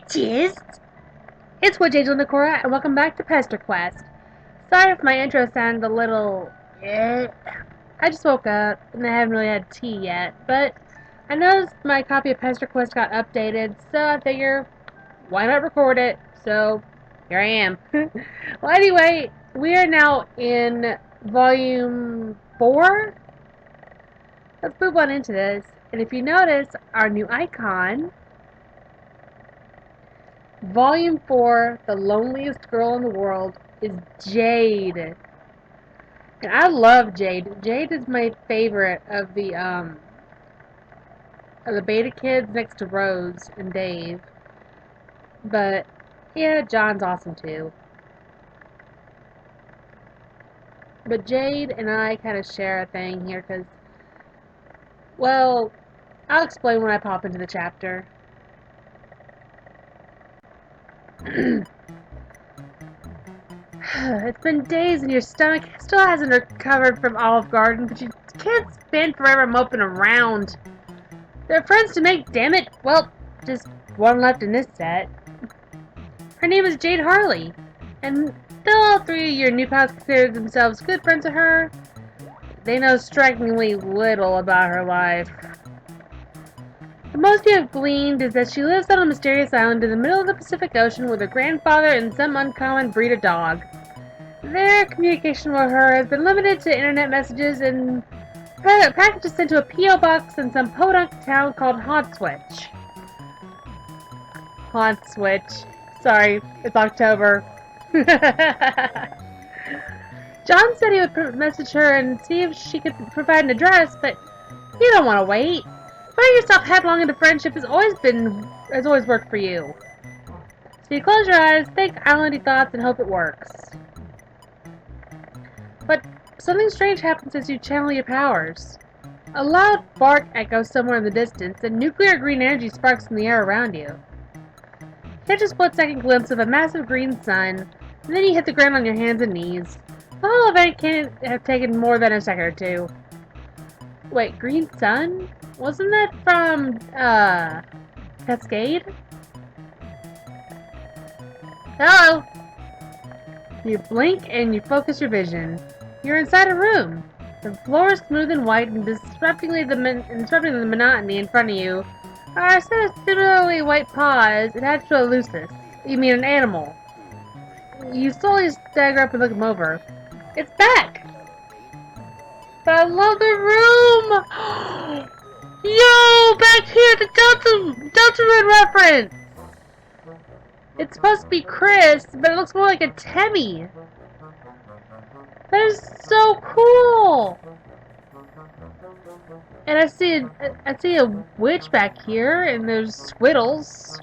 scientist! It's Jade and welcome back to PESTERQUEST. Sorry if my intro sounded a little... I just woke up, and I haven't really had tea yet, but I noticed my copy of PESTERQUEST got updated, so I figure, why not record it? So, here I am. Well, anyway, we are now in Volume 4? Let's move on into this, and if you notice, our new icon... Volume 4, The Loneliest Girl in the World, is Jade. And I love Jade. Jade is my favorite of the beta kids next to Rose and Dave. But, yeah, John's awesome too. But Jade and I kind of share a thing here because, well, I'll explain when I pop into the chapter. It's been days and your stomach still hasn't recovered from Olive Garden, but you can't spend forever moping around. There are friends to make, damn it. Well, just one left in this set. Her name is Jade Harley, and though all three of your new pals consider themselves good friends of her, they know strikingly little about her life. The most you have gleaned is that she lives on a mysterious island in the middle of the Pacific Ocean with her grandfather and some uncommon breed of dog. Their communication with her has been limited to internet messages and packages sent to a P.O. box in some podunk town called Haunt Switch. Haunt Switch. Sorry, it's October. John said he would message her and see if she could provide an address, but you don't want to wait. Throwing yourself headlong into friendship has always worked for you. So you close your eyes, think islandy thoughts, and hope it works. But something strange happens as you channel your powers. A loud bark echoes somewhere in the distance, and nuclear green energy sparks in the air around you. You catch a split-second glimpse of a massive green sun, and then you hit the ground on your hands and knees. The whole event can't have taken more than a second or two. Wait, green sun? Wasn't that from, Cascade? Hello? You blink and you focus your vision. You're inside a room. The floor is smooth and white and disrupting the monotony in front of you are a set of similarly white paws attached to a lucis. You mean an animal. You slowly stagger up and look him over. It's back! But I love the room! Yo! Back here, the Delta Run reference! It's supposed to be Chris, but it looks more like a Temmie. That is so cool! And I see a witch back here, and there's Squiddles.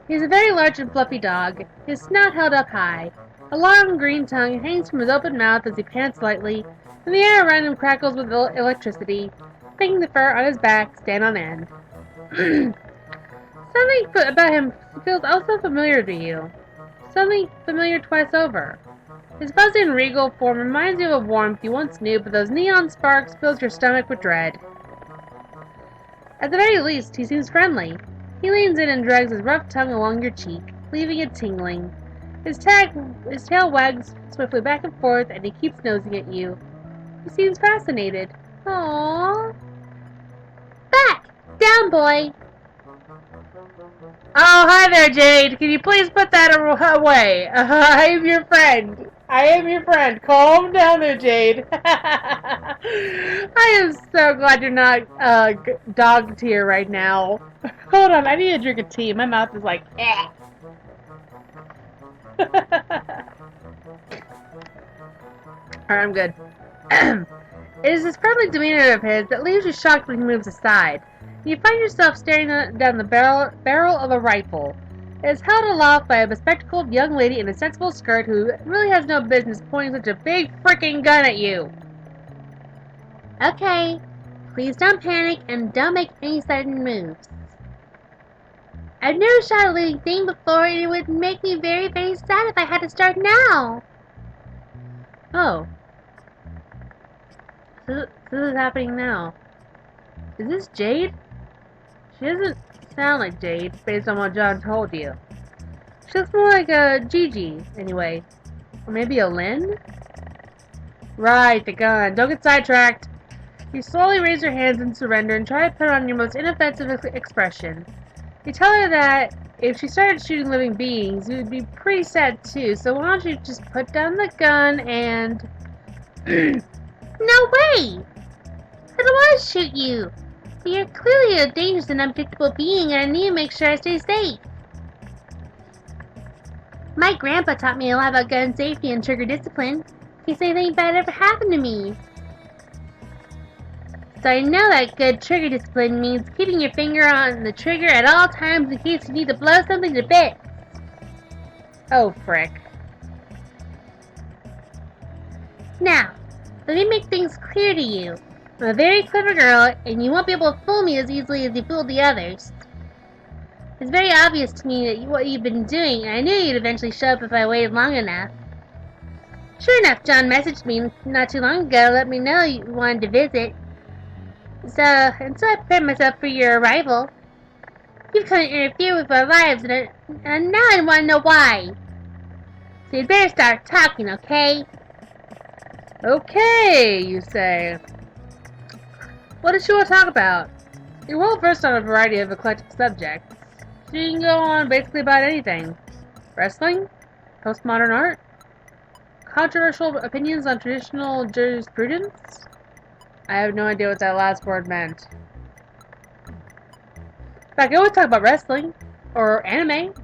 He's a very large and fluffy dog, his snout held up high. A long green tongue hangs from his open mouth as he pants lightly, and the air around him crackles with electricity, making the fur on his back stand on end. Something about him feels also familiar to you. Something familiar twice over. His fuzzy and regal form reminds you of a warmth you once knew, but those neon sparks fills your stomach with dread. At the very least, he seems friendly. He leans in and drags his rough tongue along your cheek, leaving it tingling. His tail wags swiftly back and forth, and he keeps nosing at you. He seems fascinated. Aww. Back! Down, boy! Oh, hi there, Jade. Can you please put that away? I am your friend. I am your friend. Calm down there, Jade. I am so glad you're not dog tier right now. Hold on, I need a drink of tea. My mouth is like, eh. Alright, I'm good. It is this friendly demeanor of his that leaves you shocked when he moves aside. You find yourself staring down the barrel of a rifle. It is held aloft by a bespectacled young lady in a sensible skirt who really has no business pointing such a big frickin' gun at you. Okay, please don't panic and don't make any sudden moves. I've never shot a living thing before, and it would make me very, very sad if I had to start now. Oh. This is happening now. Is this Jade? She doesn't sound like Jade, based on what John told you. She looks more like a Gigi, anyway. Or maybe a Lynn? Right, the gun. Don't get sidetracked. You slowly raise your hands in surrender and try to put on your most inoffensive expression. You tell her that if she started shooting living beings, you would be pretty sad too, so why don't you just put down the gun and... No way! I don't want to shoot you. But you're clearly a dangerous and unpredictable being, and I need to make sure I stay safe. My grandpa taught me a lot about gun safety and trigger discipline, in case anything bad ever happened to me. So I know that good trigger discipline means keeping your finger on the trigger at all times in case you need to blow something to bits. Oh, frick. Now, let me make things clear to you. I'm a very clever girl, and you won't be able to fool me as easily as you fooled the others. It's very obvious to me that what you've been doing, and I knew you'd eventually show up if I waited long enough. Sure enough, John messaged me not too long ago to let me know you wanted to visit. So I prepared myself for your arrival. You've come to interfere with our lives, and now I want to know why. So you better start talking, okay? Okay, you say. What does she want to talk about? You're well versed on a variety of eclectic subjects. So you can go on basically about anything. Wrestling? Postmodern art? Controversial opinions on traditional jurisprudence? I have no idea what that last word meant. In fact, I always talk about wrestling, or anime,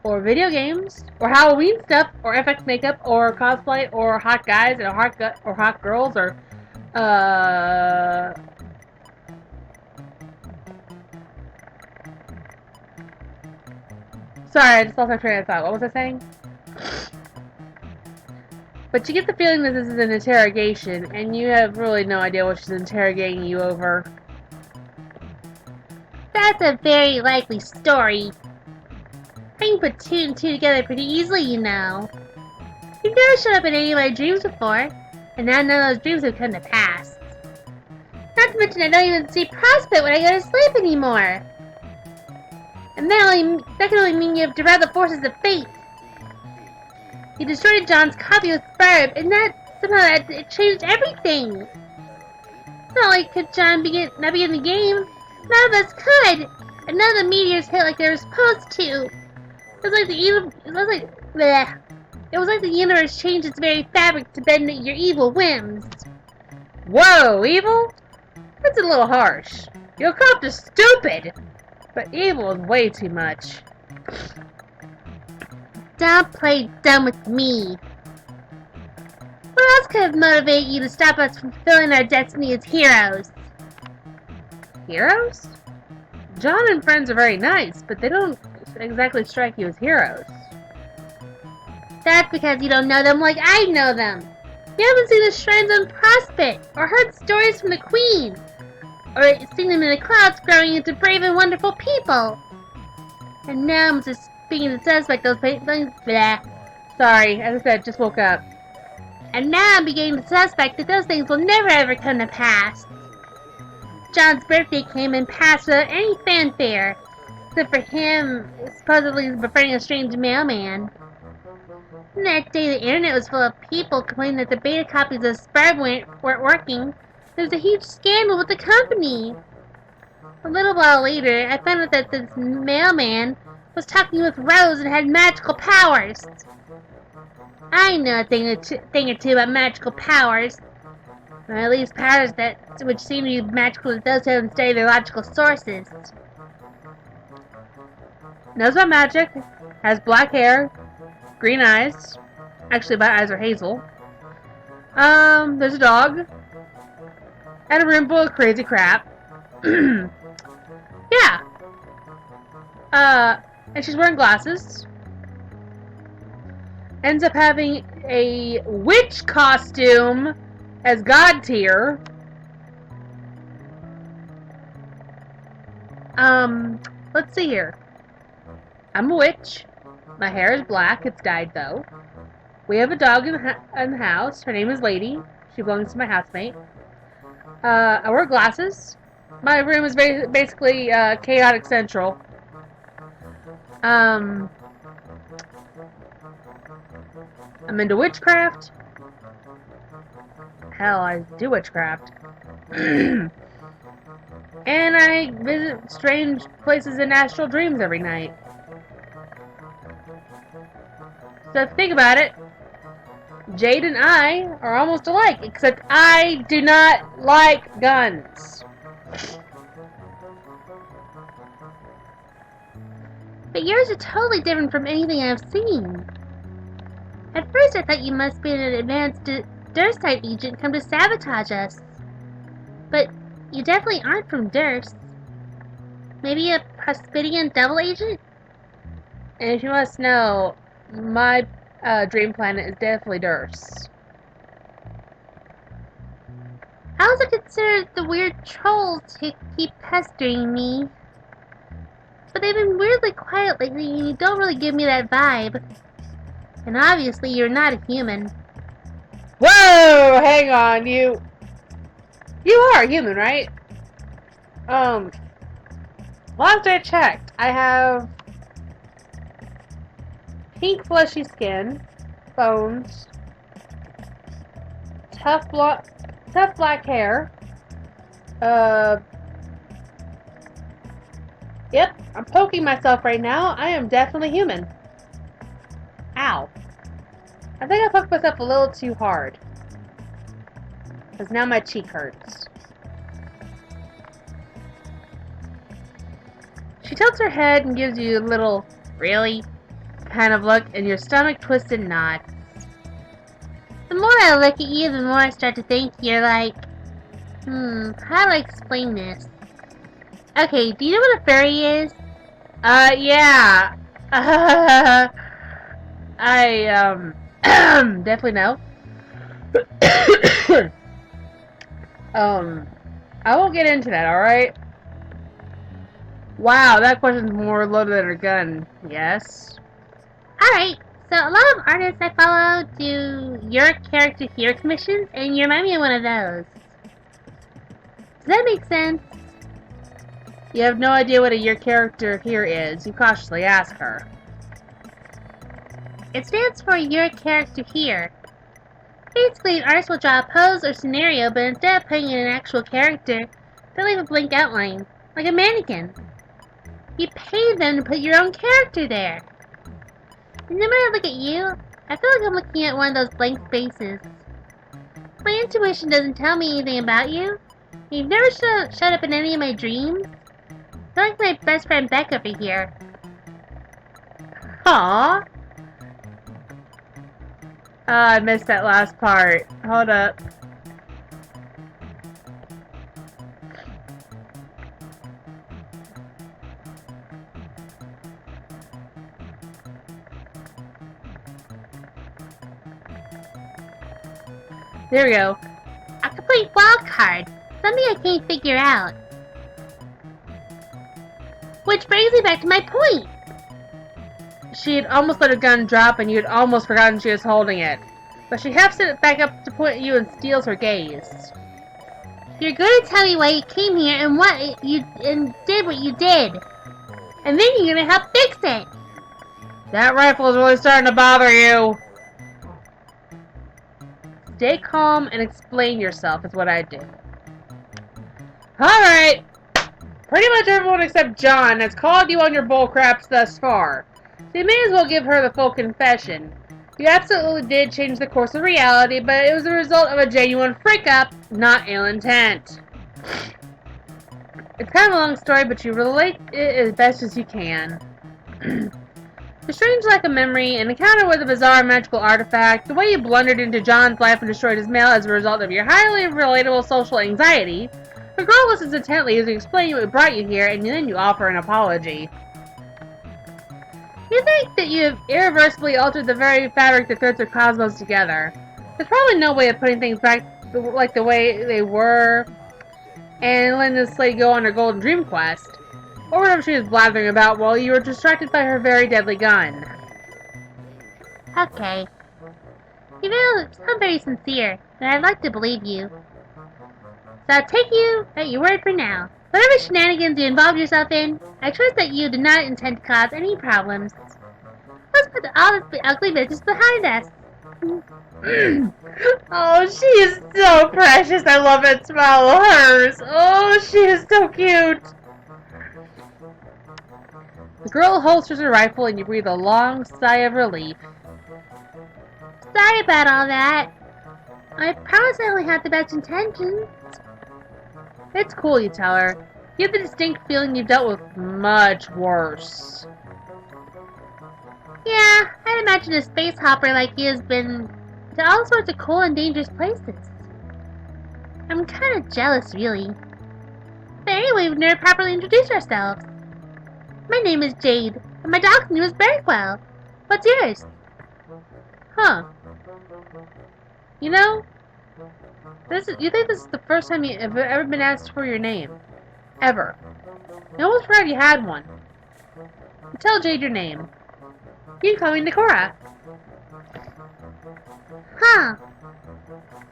or video games, or Halloween stuff, or FX makeup, or cosplay, or hot guys, or hot girls, or Sorry, I just lost my train of thought. What was I saying? But you get the feeling that this is an interrogation, and you have really no idea what she's interrogating you over. That's a very likely story. I can put two and two together pretty easily, you know. You've never showed up in any of my dreams before, and now none of those dreams have come to pass. Not to mention I don't even see prospect when I go to sleep anymore. And that can only mean you have derived the forces of fate. You destroyed John's copy of Sparb, and it changed everything. Not only could John not be in the game, none of us could, and none of the meteors hit like they were supposed to. It was like the universe changed its very fabric to bend your evil whims. Whoa, evil? That's a little harsh. Your cop is stupid, but evil is way too much. Don't play dumb with me. What else could have motivated you to stop us from fulfilling our destiny as heroes? Heroes? John and friends are very nice, but they don't exactly strike you as heroes. That's because you don't know them like I know them. You haven't seen the shrines on Prospect, or heard stories from the Queen, or seen them in the clouds growing into brave and wonderful people. And now I'm just beginning to suspect those things. Blah. Sorry, as I said, just woke up. And now I'm beginning to suspect that those things will never ever come to pass. John's birthday came and passed without any fanfare, except for him supposedly befriending a strange mailman. And that day the internet was full of people complaining that the beta copies of Sparb weren't working. There was a huge scandal with the company. A little while later, I found out that this mailman was talking with Rose and had magical powers. I know a thing or two about magical powers. Or at least powers which seem to be magical to those who haven't studied their logical sources. Knows about magic, has black hair, green eyes. Actually, my eyes are hazel. There's a dog. And a room full of crazy crap. Yeah. And she's wearing glasses. Ends up having a witch costume as God tier. Let's see here. I'm a witch. My hair is black. It's dyed though. We have a dog in the house. Her name is Lady. She belongs to my housemate. I wear glasses. My room is basically chaotic central. I'm into witchcraft. Hell, I do witchcraft. And I visit strange places in astral dreams every night. So think about it. Jade and I are almost alike, except I do not like guns. But yours are totally different from anything I've seen. At first I thought you must be an advanced Durst-type agent come to sabotage us. But you definitely aren't from Durst. Maybe a Prospidian double agent? And if you must know, my dream planet is definitely Durst. How is it considered the weird trolls who keep pestering me? But they've been weirdly quiet lately and you don't really give me that vibe. And obviously you're not a human. Whoa! Hang on, you are a human, right? Last I checked, I have pink fleshy skin, bones, tough black hair. Yep, I'm poking myself right now. I am definitely human. Ow. I think I poked myself a little too hard. Because now my cheek hurts. She tilts her head and gives you a little, really? Kind of look, and your stomach twists and nods. The more I look at you, the more I start to think you're like... how do I explain this? Okay, do you know what a furry is? Yeah. I, definitely know. I won't get into that, alright? Wow, that question's more loaded than a gun. Yes? Alright, so a lot of artists I follow do your character here commissions, and you remind me of one of those. Does that make sense? You have no idea what your character here is. You cautiously ask her. It stands for your character here. Basically, an artist will draw a pose or scenario, but instead of putting in an actual character, they leave a blank outline, like a mannequin. You pay them to put your own character there. And the more I look at you, I feel like I'm looking at one of those blank spaces. My intuition doesn't tell me anything about you. You've never showed up in any of my dreams. You're like my best friend Beck over here. Aww. I missed that last part. Hold up. There we go. A complete wild card. Something I can't figure out. Which brings me back to my point. She had almost let her gun drop and you had almost forgotten she was holding it. But she hefts it back up to point at you and steals her gaze. You're going to tell me why you came here and did what you did. And then you're going to help fix it. That rifle is really starting to bother you. Stay calm and explain yourself is what I do. Alright. Pretty much everyone except John has called you on your bullcraps thus far. So you may as well give her the full confession. You absolutely did change the course of reality, but it was a result of a genuine freak-up, not ill intent. It's kind of a long story, but you relate it as best as you can. The strange lack of memory, an encounter with a bizarre magical artifact, the way you blundered into John's life and destroyed his mail as a result of your highly relatable social anxiety. The girl listens intently as you explain what brought you here, and then you offer an apology. You think that you have irreversibly altered the very fabric that threads our cosmos together. There's probably no way of putting things back like the way they were, and letting this lady go on her golden dream quest. Or whatever she was blathering about while you were distracted by her very deadly gun. Okay. You sound very sincere, and I'd like to believe you. So I'll take you at your word for now. Whatever shenanigans you involved yourself in, I trust that you did not intend to cause any problems. Let's put all this ugly business behind us. Oh, she is so precious. I love that smile of hers. Oh, she is so cute. The girl holsters her rifle and you breathe a long sigh of relief. Sorry about all that. I promise I only had the best intentions. It's cool, you tell her. You have the distinct feeling you've dealt with much worse. Yeah, I'd imagine a space hopper like you has been to all sorts of cool and dangerous places. I'm kind of jealous, really. But anyway, we've never properly introduced ourselves. My name is Jade, and my dog's name is Berkwell. What's yours? Huh. You know, you think this is the first time you've ever been asked for your name. Ever. I almost forgot you had one. Tell Jade your name. You can call me Nikora. Huh.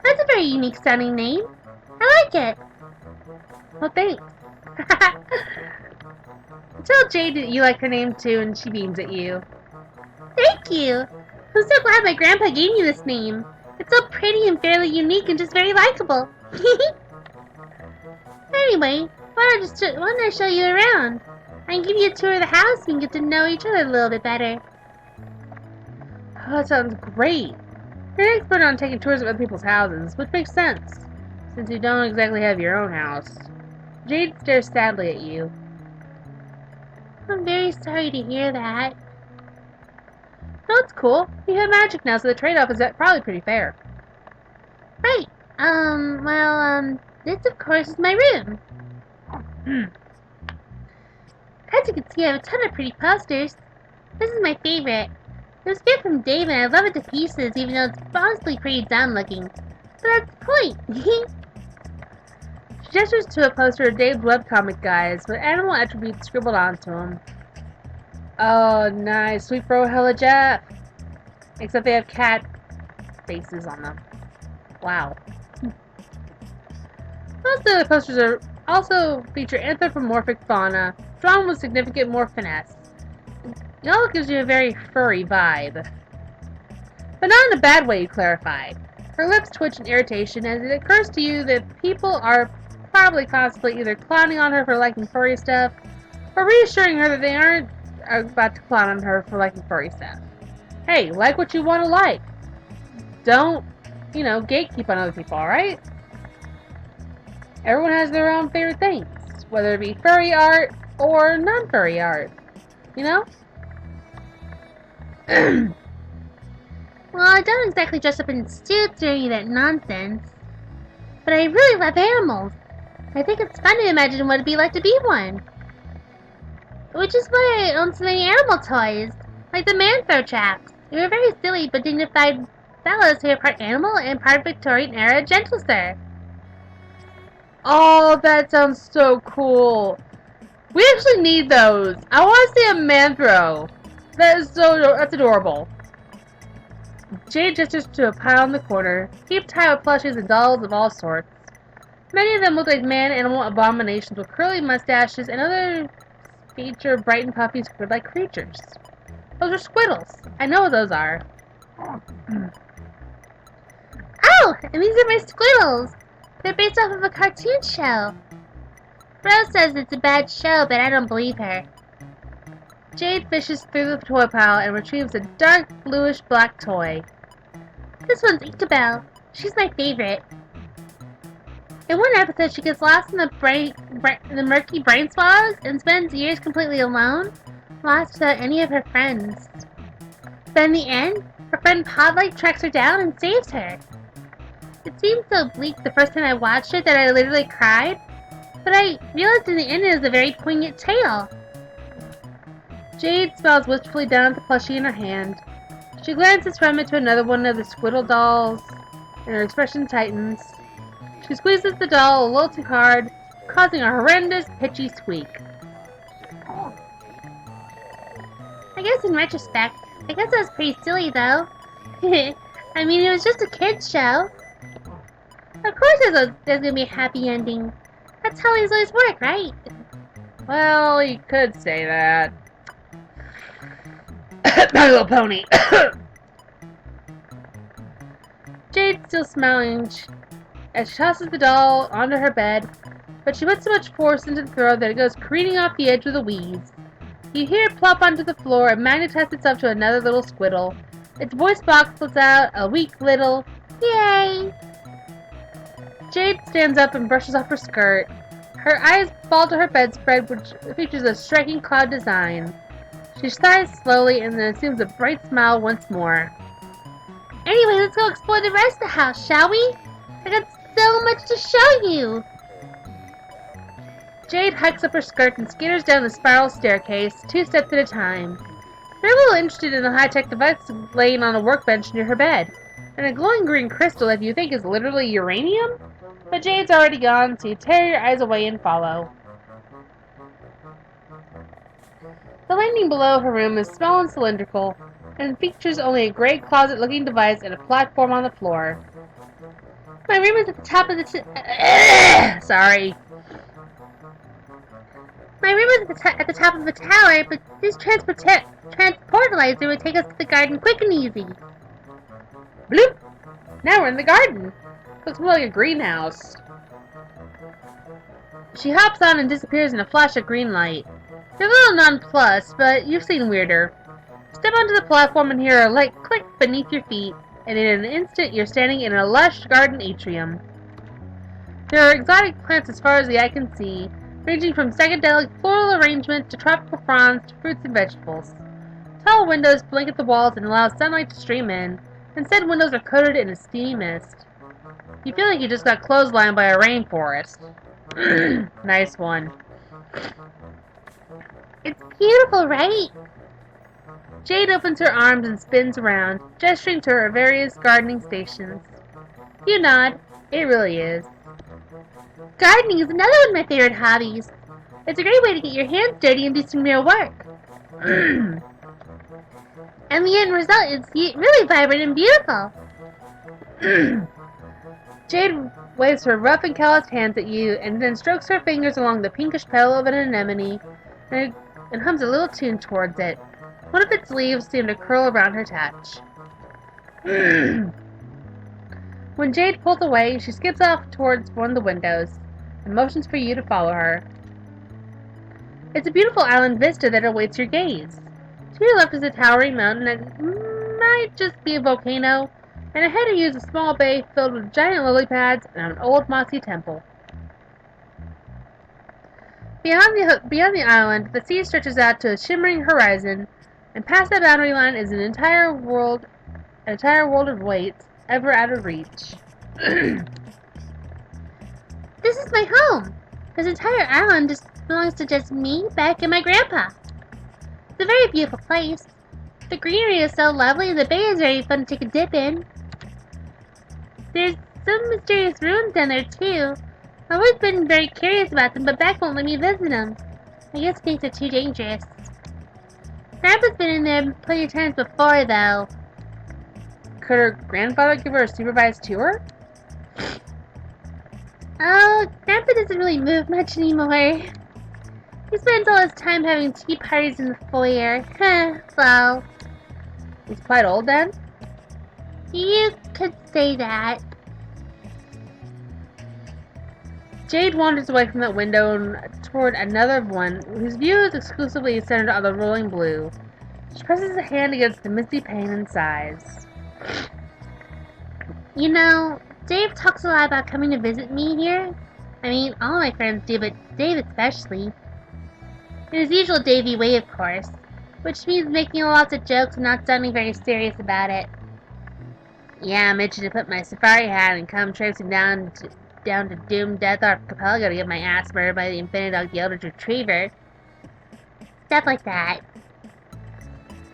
That's a very unique sounding name. I like it. Well, thanks. Tell Jade that you like her name too, and she beams at you. Thank you. I'm so glad my grandpa gave me this name. It's so pretty and fairly unique and just very likable. Anyway, why don't I show you around? I can give you a tour of the house and get to know each other a little bit better. Oh, that sounds great. You're an expert on taking tours of other people's houses, which makes sense, since you don't exactly have your own house. Jade stares sadly at you. I'm very sorry to hear that. No, it's cool. You have magic now, so the trade-off is probably pretty fair. Right. This of course is my room. As you can see, I have a ton of pretty posters. This is my favorite. It was a gift from Dave and I love it to pieces, even though it's honestly pretty dumb looking. But that's the point. She gestures to a poster of Dave's webcomic guys with animal attributes scribbled onto them. Oh, nice. Sweet bro hella Jeff. Except they have cat faces on them. Wow. Most of the posters also feature anthropomorphic fauna, drawn with significant more finesse. It all gives you a very furry vibe. But not in a bad way, you clarify. Her lips twitch in irritation as it occurs to you that people are probably constantly either clowning on her for liking furry stuff, or reassuring her that they aren't about to clown on her for liking furry stuff. Hey, like what you want to like. Don't, gatekeep on other people, alright? Everyone has their own favorite things, whether it be furry art or non-furry art. You know? Well, I don't exactly dress up in suits or any of that nonsense. But I really love animals. I think it's fun to imagine what it'd be like to be one. Which is why I own so many animal toys, like the man-throw traps. They were very silly but dignified fellows who are part animal and part Victorian-era gentle sir. Oh, that sounds so cool. We actually need those. I want to see a man throw. That's adorable. Jade gestures to a pile in the corner, heaped high with plushies and dolls of all sorts. Many of them look like man-animal abominations with curly mustaches, and others feature bright and puffy squid-like creatures. Those are squiddles. I know what those are. Oh, and these are my squiddles. They're based off of a cartoon show. Rose says it's a bad show, but I don't believe her. Jade fishes through the toy pile and retrieves a dark bluish-black toy. This one's Ichabelle. She's my favorite. In one episode, she gets lost in the murky brain swallows and spends years completely alone, lost without any of her friends. But in the end, her friend Podlight tracks her down and saves her. It seemed so bleak the first time I watched it that I literally cried, but I realized in the end it was a very poignant tale. Jade smiles wistfully down at the plushie in her hand. She glances from it to another one of the squiddle dolls, and her expression tightens. She squeezes the doll a little too hard, causing a horrendous, pitchy squeak. I guess in retrospect, I guess that was pretty silly though. I mean, it was just a kid's show. Of course there's gonna be a happy ending. That's how these always work, right? Well, you could say that. My Little Pony. Jade's still smiling as she tosses the doll onto her bed, but she puts so much force into the throw that it goes careening off the edge with a wheeze. You hear it plop onto the floor and magnetize itself to another little squiddle. Its voice box lets out a weak little "Yay!" Jade stands up and brushes off her skirt. Her eyes fall to her bedspread, which features a striking cloud design. She sighs slowly and then assumes a bright smile once more. Anyway, let's go explore the rest of the house, shall we? I got so much to show you! Jade hikes up her skirt and skitters down the spiral staircase, 2 steps at a time. You're a little interested in the high-tech device laying on a workbench near her bed, and a glowing green crystal that you think is literally uranium? But Jade's already gone, so you tear your eyes away and follow. The landing below her room is small and cylindrical, and features only a gray closet-looking device and a platform on the floor. My room is at the top of the Sorry. My room is at the top of the tower, but this transportalizer would take us to the garden quick and easy. Bloop! Now we're in the garden. Looks more like a greenhouse. She hops on and disappears in a flash of green light. You're a little nonplussed, but you've seen weirder. Step onto the platform and hear a light click beneath your feet, and in an instant you're standing in a lush garden atrium. There are exotic plants as far as the eye can see, ranging from psychedelic floral arrangements to tropical fronds to fruits and vegetables. Tall windows blanket the walls and allow sunlight to stream in, and said windows are coated in a steamy mist. You feel like you just got clotheslined by a rainforest. Nice one. It's beautiful, right? Jade opens her arms and spins around, gesturing to her various gardening stations. You nod. It really is. Gardening is another one of my favorite hobbies. It's a great way to get your hands dirty and do some real work. And the end result is really vibrant and beautiful. Jade waves her rough and calloused hands at you and then strokes her fingers along the pinkish petal of an anemone and hums a little tune towards it. One of its leaves seem to curl around her touch. When Jade pulls away, she skips off towards one of the windows and motions for you to follow her. It's a beautiful island vista that awaits your gaze. To your left is a towering mountain that might just be a volcano, and ahead of you is a small bay filled with giant lily pads and an old mossy temple. Beyond the island, the sea stretches out to a shimmering horizon, and past that boundary line is an entire world of weights, ever out of reach. This is my home. This entire island just belongs to just me, Beck, and my grandpa. It's a very beautiful place. The greenery is so lovely and the bay is very fun to take a dip in. There's some mysterious ruins down there too. I've always been very curious about them, but Beck won't let me visit them. I guess he thinks they're too dangerous. Grandpa's been in there plenty of times before, though. Could her grandfather give her a supervised tour? Oh, Grandpa doesn't really move much anymore. He spends all his time having tea parties in the foyer. So... He's quite old then? You could say that. Jade wanders away from that window and toward another one whose view is exclusively centered on the rolling blue. She presses a hand against the misty pane and sighs. You know, Dave talks a lot about coming to visit me here. I mean, all my friends do, but Dave especially. In his usual Davey way, of course, which means making lots of jokes and not sounding very serious about it. Yeah, I'm itching to put my safari hat and come traipsing down to doomed Death Archipelago to get my ass murdered by the Infinidog the Eldritch Retriever. Stuff like that.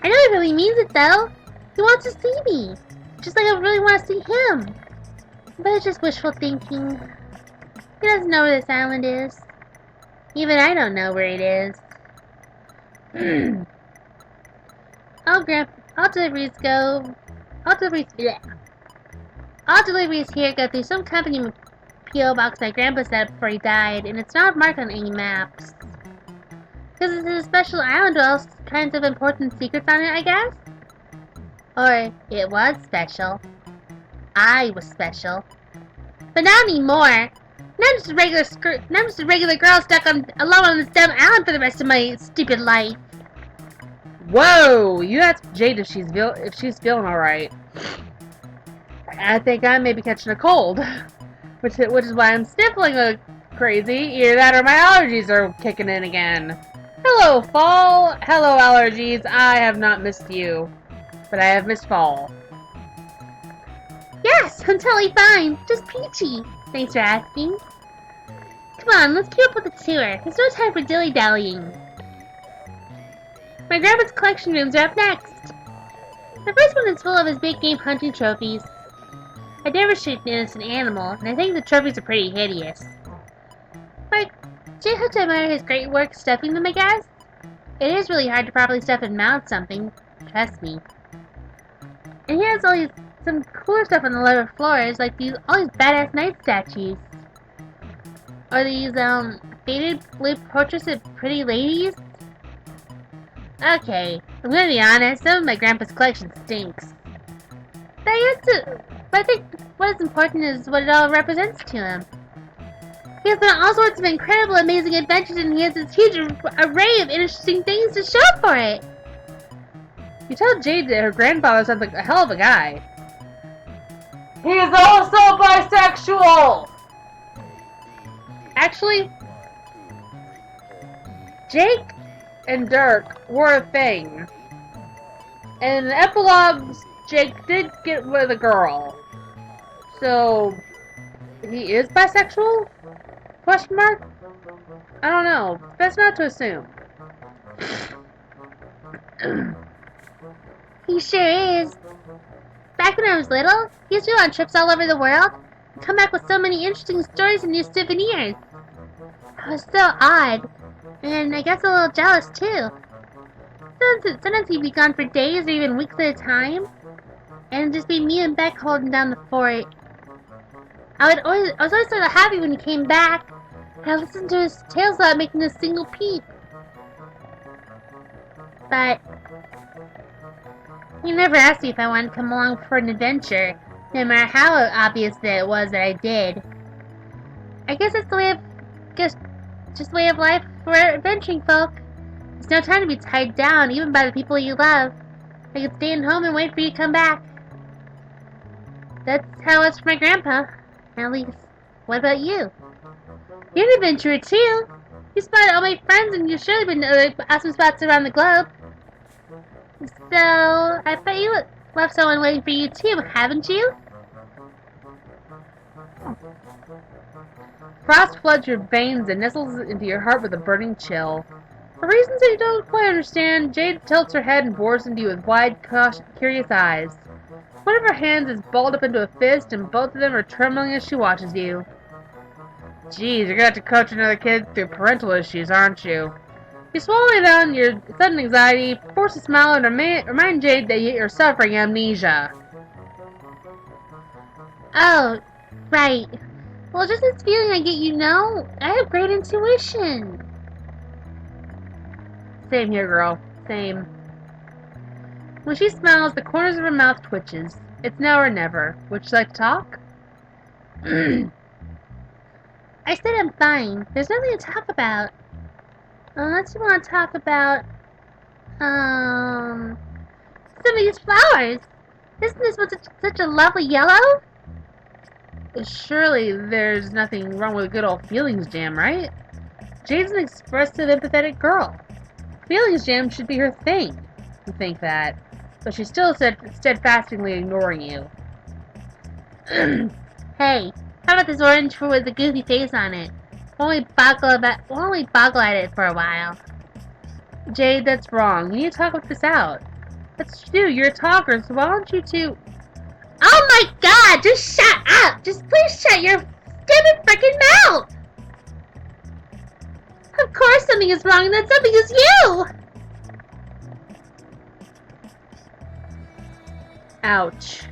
I know he really means it, though. He wants to see me. Just like I really want to see him. But it's just wishful thinking. He doesn't know where this island is. Even I don't know where it is. All deliveries here go through some company P.O. box my grandpa set up before he died, and it's not marked on any maps. Because it's a special island with all kinds of important secrets on it, I guess? Or, it was special. I was special. But not anymore. Now I'm just a regular girl stuck alone on this dumb island for the rest of my stupid life. Whoa! You ask Jade if she's feeling alright. I think I may be catching a cold. Which is why I'm sniffling like crazy. Either that or my allergies are kicking in again. Hello, fall. Hello, allergies. I have not missed you. But I have missed fall. Yes, I'm totally fine. Just peachy. Thanks for asking. Come on, let's keep up with the tour. There's no time for dilly-dallying. My grandpa's collection rooms are up next. The first one is full of his big game hunting trophies. I never shoot an innocent animal, and I think the trophies are pretty hideous. But you have to admire his great work stuffing them, I guess. It is really hard to properly stuff and mount something. Trust me. And he has some cooler stuff on the lower floors, like all these badass knight statues. Or these, faded blue portraits of pretty ladies. Okay, I'm gonna be honest, some of my grandpa's collection stinks. But I think what is important is what it all represents to him. He has been on all sorts of incredible, amazing adventures, and he has this huge array of interesting things to show for it. You tell Jade that her grandfather sounds like a hell of a guy. He is also bisexual! Actually, Jake and Dirk were a thing. And in the epilogues, Jake did get with a girl. So, he is bisexual? Question mark? I don't know. Best not to assume. He sure is. Back when I was little, he used to go on trips all over the world and come back with so many interesting stories and new souvenirs. I was so odd, and I guess a little jealous too. Sometimes he'd be gone for days or even weeks at a time, and it'd just be me and Beck holding down the fort. I was always sort of happy when he came back, and I listened to his tales without making a single peep. But he never asked me if I wanted to come along for an adventure, no matter how obvious that it was that I did. I guess it's just the way of life for adventuring folk. There's no time to be tied down, even by the people you love. I could stay at home and wait for you to come back. That's how it was for my grandpa. At least, what about you? You're an adventurer too. You spotted all my friends, and you've surely been to other awesome spots around the globe. So, I bet you left someone waiting for you too, haven't you? Frost floods your veins and nestles into your heart with a burning chill. For reasons that you don't quite understand, Jade tilts her head and bores into you with wide, curious eyes. One of her hands is balled up into a fist, and both of them are trembling as she watches you. Geez, you're gonna have to coach another kid through parental issues, aren't you? You swallow down your sudden anxiety, force a smile, and remind Jade that you're suffering amnesia. Oh, right. Well, just this feeling I get, I have great intuition. Same here, girl. Same. When she smiles, the corners of her mouth twitches. It's now or never. Would you like to talk? I said I'm fine. There's nothing to talk about. Unless you want to talk about, some of these flowers. Isn't this one such a lovely yellow? Surely there's nothing wrong with a good old feelings jam, right? Jade's an expressive, empathetic girl. Feelings jam should be her thing. You think that. But she's still steadfastly ignoring you. Hey, how about this orange fruit with the goofy face on it? We'll only boggle at it for a while. Jade, that's wrong. You need to talk this out. That's what you do. You're a talker, so why don't you two... Oh my god! Just shut up! Just please shut your stupid freaking mouth! Of course something is wrong, and that something is you! Ouch.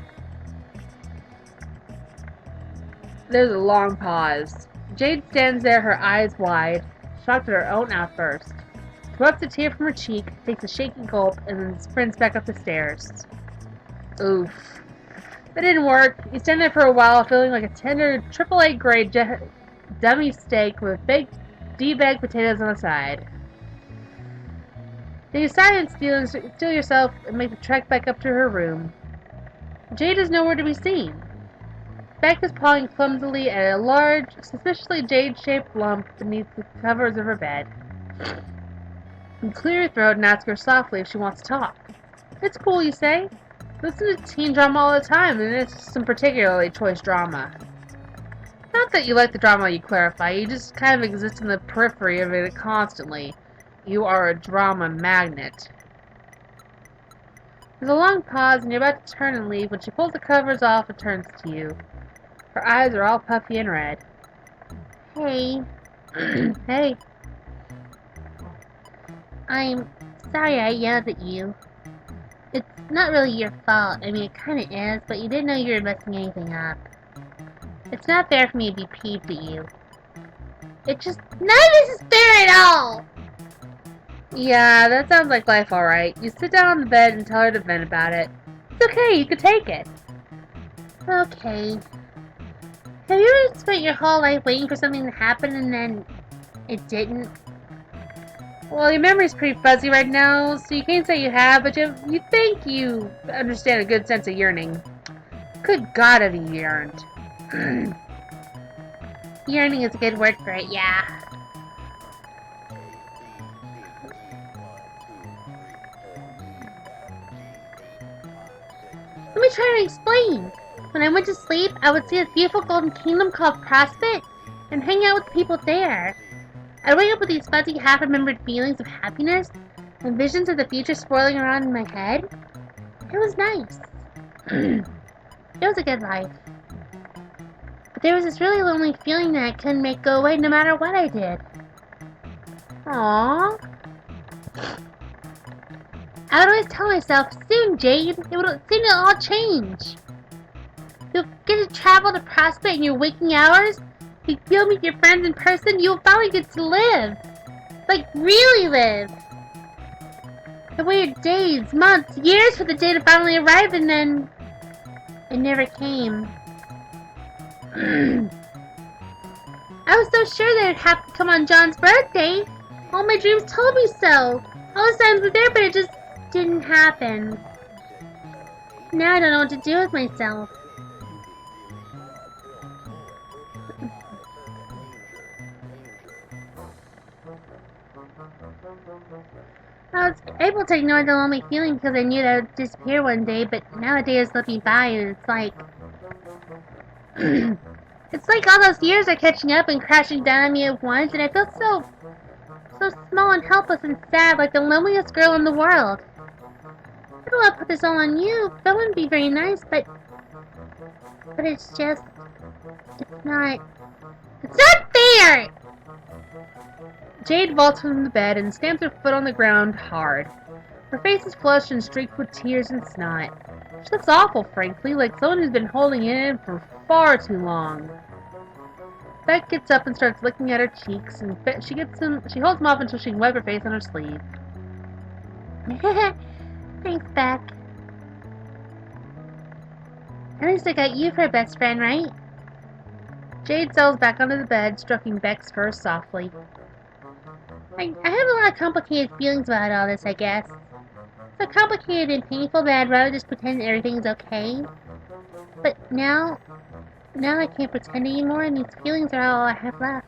There's a long pause. Jade stands there, her eyes wide, shocked at her own outburst. She wipes a tear from her cheek, takes a shaky gulp, and then sprints back up the stairs. Oof. That didn't work. You stand there for a while, feeling like a tender AAA grade dummy steak with baked de-bagged potatoes on the side. Then you sigh and steel yourself and make the trek back up to her room. Jade is nowhere to be seen. Beck is pawing clumsily at a large, suspiciously jade-shaped lump beneath the covers of her bed. You clear your throat and ask her softly if she wants to talk. It's cool, you say. Listen to teen drama all the time, and it's some particularly choice drama. Not that you like the drama, you clarify. You just kind of exist in the periphery of it constantly. You are a drama magnet. There's a long pause, and you're about to turn and leave when she pulls the covers off and turns to you. Her eyes are all puffy and red. Hey. Hey. I'm sorry I yelled at you. It's not really your fault. I mean, it kind of is, but you didn't know you were messing anything up. It's not fair for me to be peeved at you. It just... None of this is fair at all! Yeah, that sounds like life, alright. You sit down on the bed and tell her to vent about it. It's okay, you can take it. Okay. Have you ever spent your whole life waiting for something to happen and then it didn't? Well, your memory's pretty fuzzy right now, so you can't say you have, but you think you understand a good sense of yearning. Good God, have you yearned? Yearning is a good word for it, yeah. Let me try to explain. When I went to sleep, I would see this beautiful golden kingdom called Prospect and hang out with the people there. I'd wake up with these fuzzy, half-remembered feelings of happiness and visions of the future swirling around in my head. It was nice. It was a good life. But there was this really lonely feeling that I couldn't make go away no matter what I did. Aww. I would always tell myself, soon, Jade, soon it'll all change. You'll get to travel to Prospect in your waking hours. You'll meet your friends in person. You'll finally get to live. Like, really live. I waited days, months, years for the day to finally arrive, and then... it never came. I was so sure that it'd have to come on John's birthday. All my dreams told me so. All the signs were there, but it just didn't happen. Now I don't know what to do with myself. I was able to ignore the lonely feeling because I knew that it would disappear one day, but now a day is slipping by and it's like... it's like all those years are catching up and crashing down on me at once, and I feel so small and helpless and sad, like the loneliest girl in the world. I don't want to put this all on you. That wouldn't be very nice, but it's just... it's not fair! Jade vaults from the bed and stamps her foot on the ground hard. Her face is flushed and streaked with tears and snot. She looks awful, frankly, like someone who's been holding it in for far too long. Beck gets up and starts licking at her cheeks, and she holds them off until she can wipe her face on her sleeve. Thanks, Beck. At least I got you for a best friend, right? Jade settles back onto the bed, stroking Beck's fur softly. I have a lot of complicated feelings about all this, I guess. So complicated and painful that I'd rather just pretend everything's okay. But now I can't pretend anymore, and these feelings are all I have left.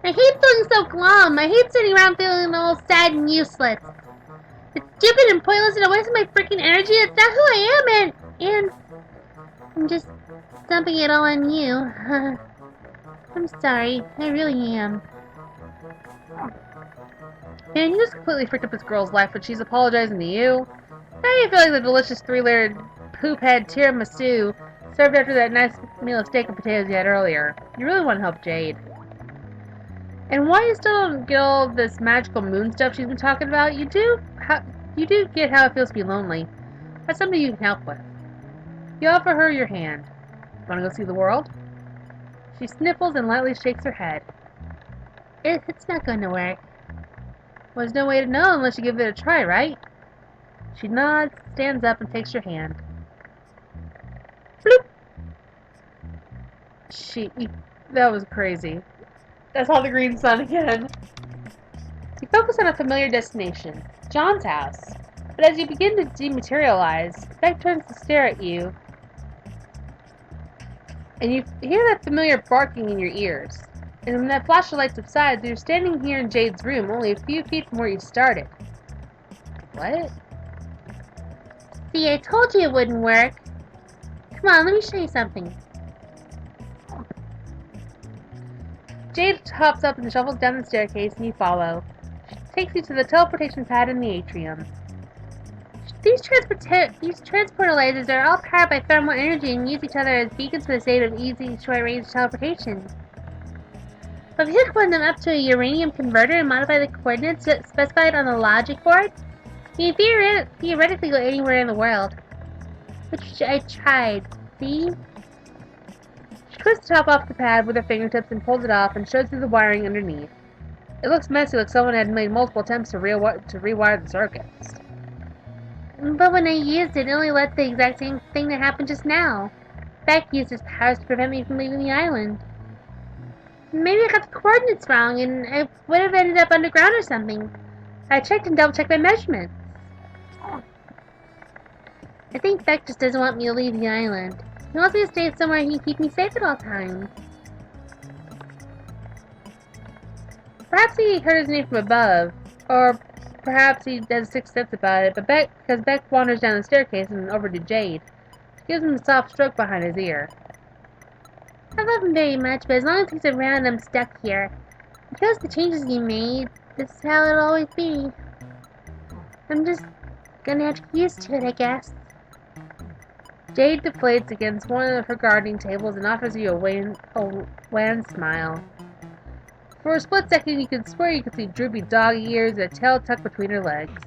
I hate feeling so glum. I hate sitting around feeling all sad and useless. It's stupid and pointless, and a waste of my freaking energy. It's not who I am, and I'm just dumping it all on you. I'm sorry. I really am. Man, you just completely freaked up this girl's life, but she's apologizing to you. Now you feel like the delicious 3-layered poop-head tiramisu served after that nice meal of steak and potatoes you had earlier. You really want to help Jade. And why you still don't get all this magical moon stuff she's been talking about, you do get how it feels to be lonely. That's something you can help with. You offer her your hand. Want to go see the world? She sniffles and lightly shakes her head. It's not going to work. Well, there's no way to know unless you give it a try, right? She nods, stands up, and takes your hand. Bloop! That was crazy. That's all the green sun again. You focus on a familiar destination, John's house. But as you begin to dematerialize, Beck turns to stare at you, and you hear that familiar barking in your ears. And when that flash of light subsides, you're standing here in Jade's room, only a few feet from where you started. What? See, I told you it wouldn't work. Come on, let me show you something. Jade hops up and shuffles down the staircase, and you follow. She takes you to the teleportation pad in the atrium. These transporter lasers are all powered by thermal energy and use each other as beacons for the sake of easy, short-range teleportation. But if you hook one of them up to a uranium converter and modify the coordinates specified on the logic board, you can theoretically go anywhere in the world. Which I tried, see? She twists the top off the pad with her fingertips and pulls it off and shows you the wiring underneath. It looks messy, like someone had made multiple attempts to rewire the circuits. But when I used it, it only led to the exact same thing that happened just now. Beck used his powers to prevent me from leaving the island. Maybe I got the coordinates wrong, and I would have ended up underground or something. I checked and double-checked my measurements. I think Beck just doesn't want me to leave the island. He wants me to stay somewhere he can keep me safe at all times. Perhaps he heard his name from above, or perhaps he has a sixth sense about it, but because Beck wanders down the staircase and over to Jade, she gives him a soft stroke behind his ear. I love him very much, but as long as he's around, I'm stuck here. Because the changes he made, this is how it'll always be. I'm just gonna have to get used to it, I guess. Jade deflates against one of her gardening tables and offers you a wan smile. For a split second, you could swear you could see droopy dog ears and a tail tucked between her legs.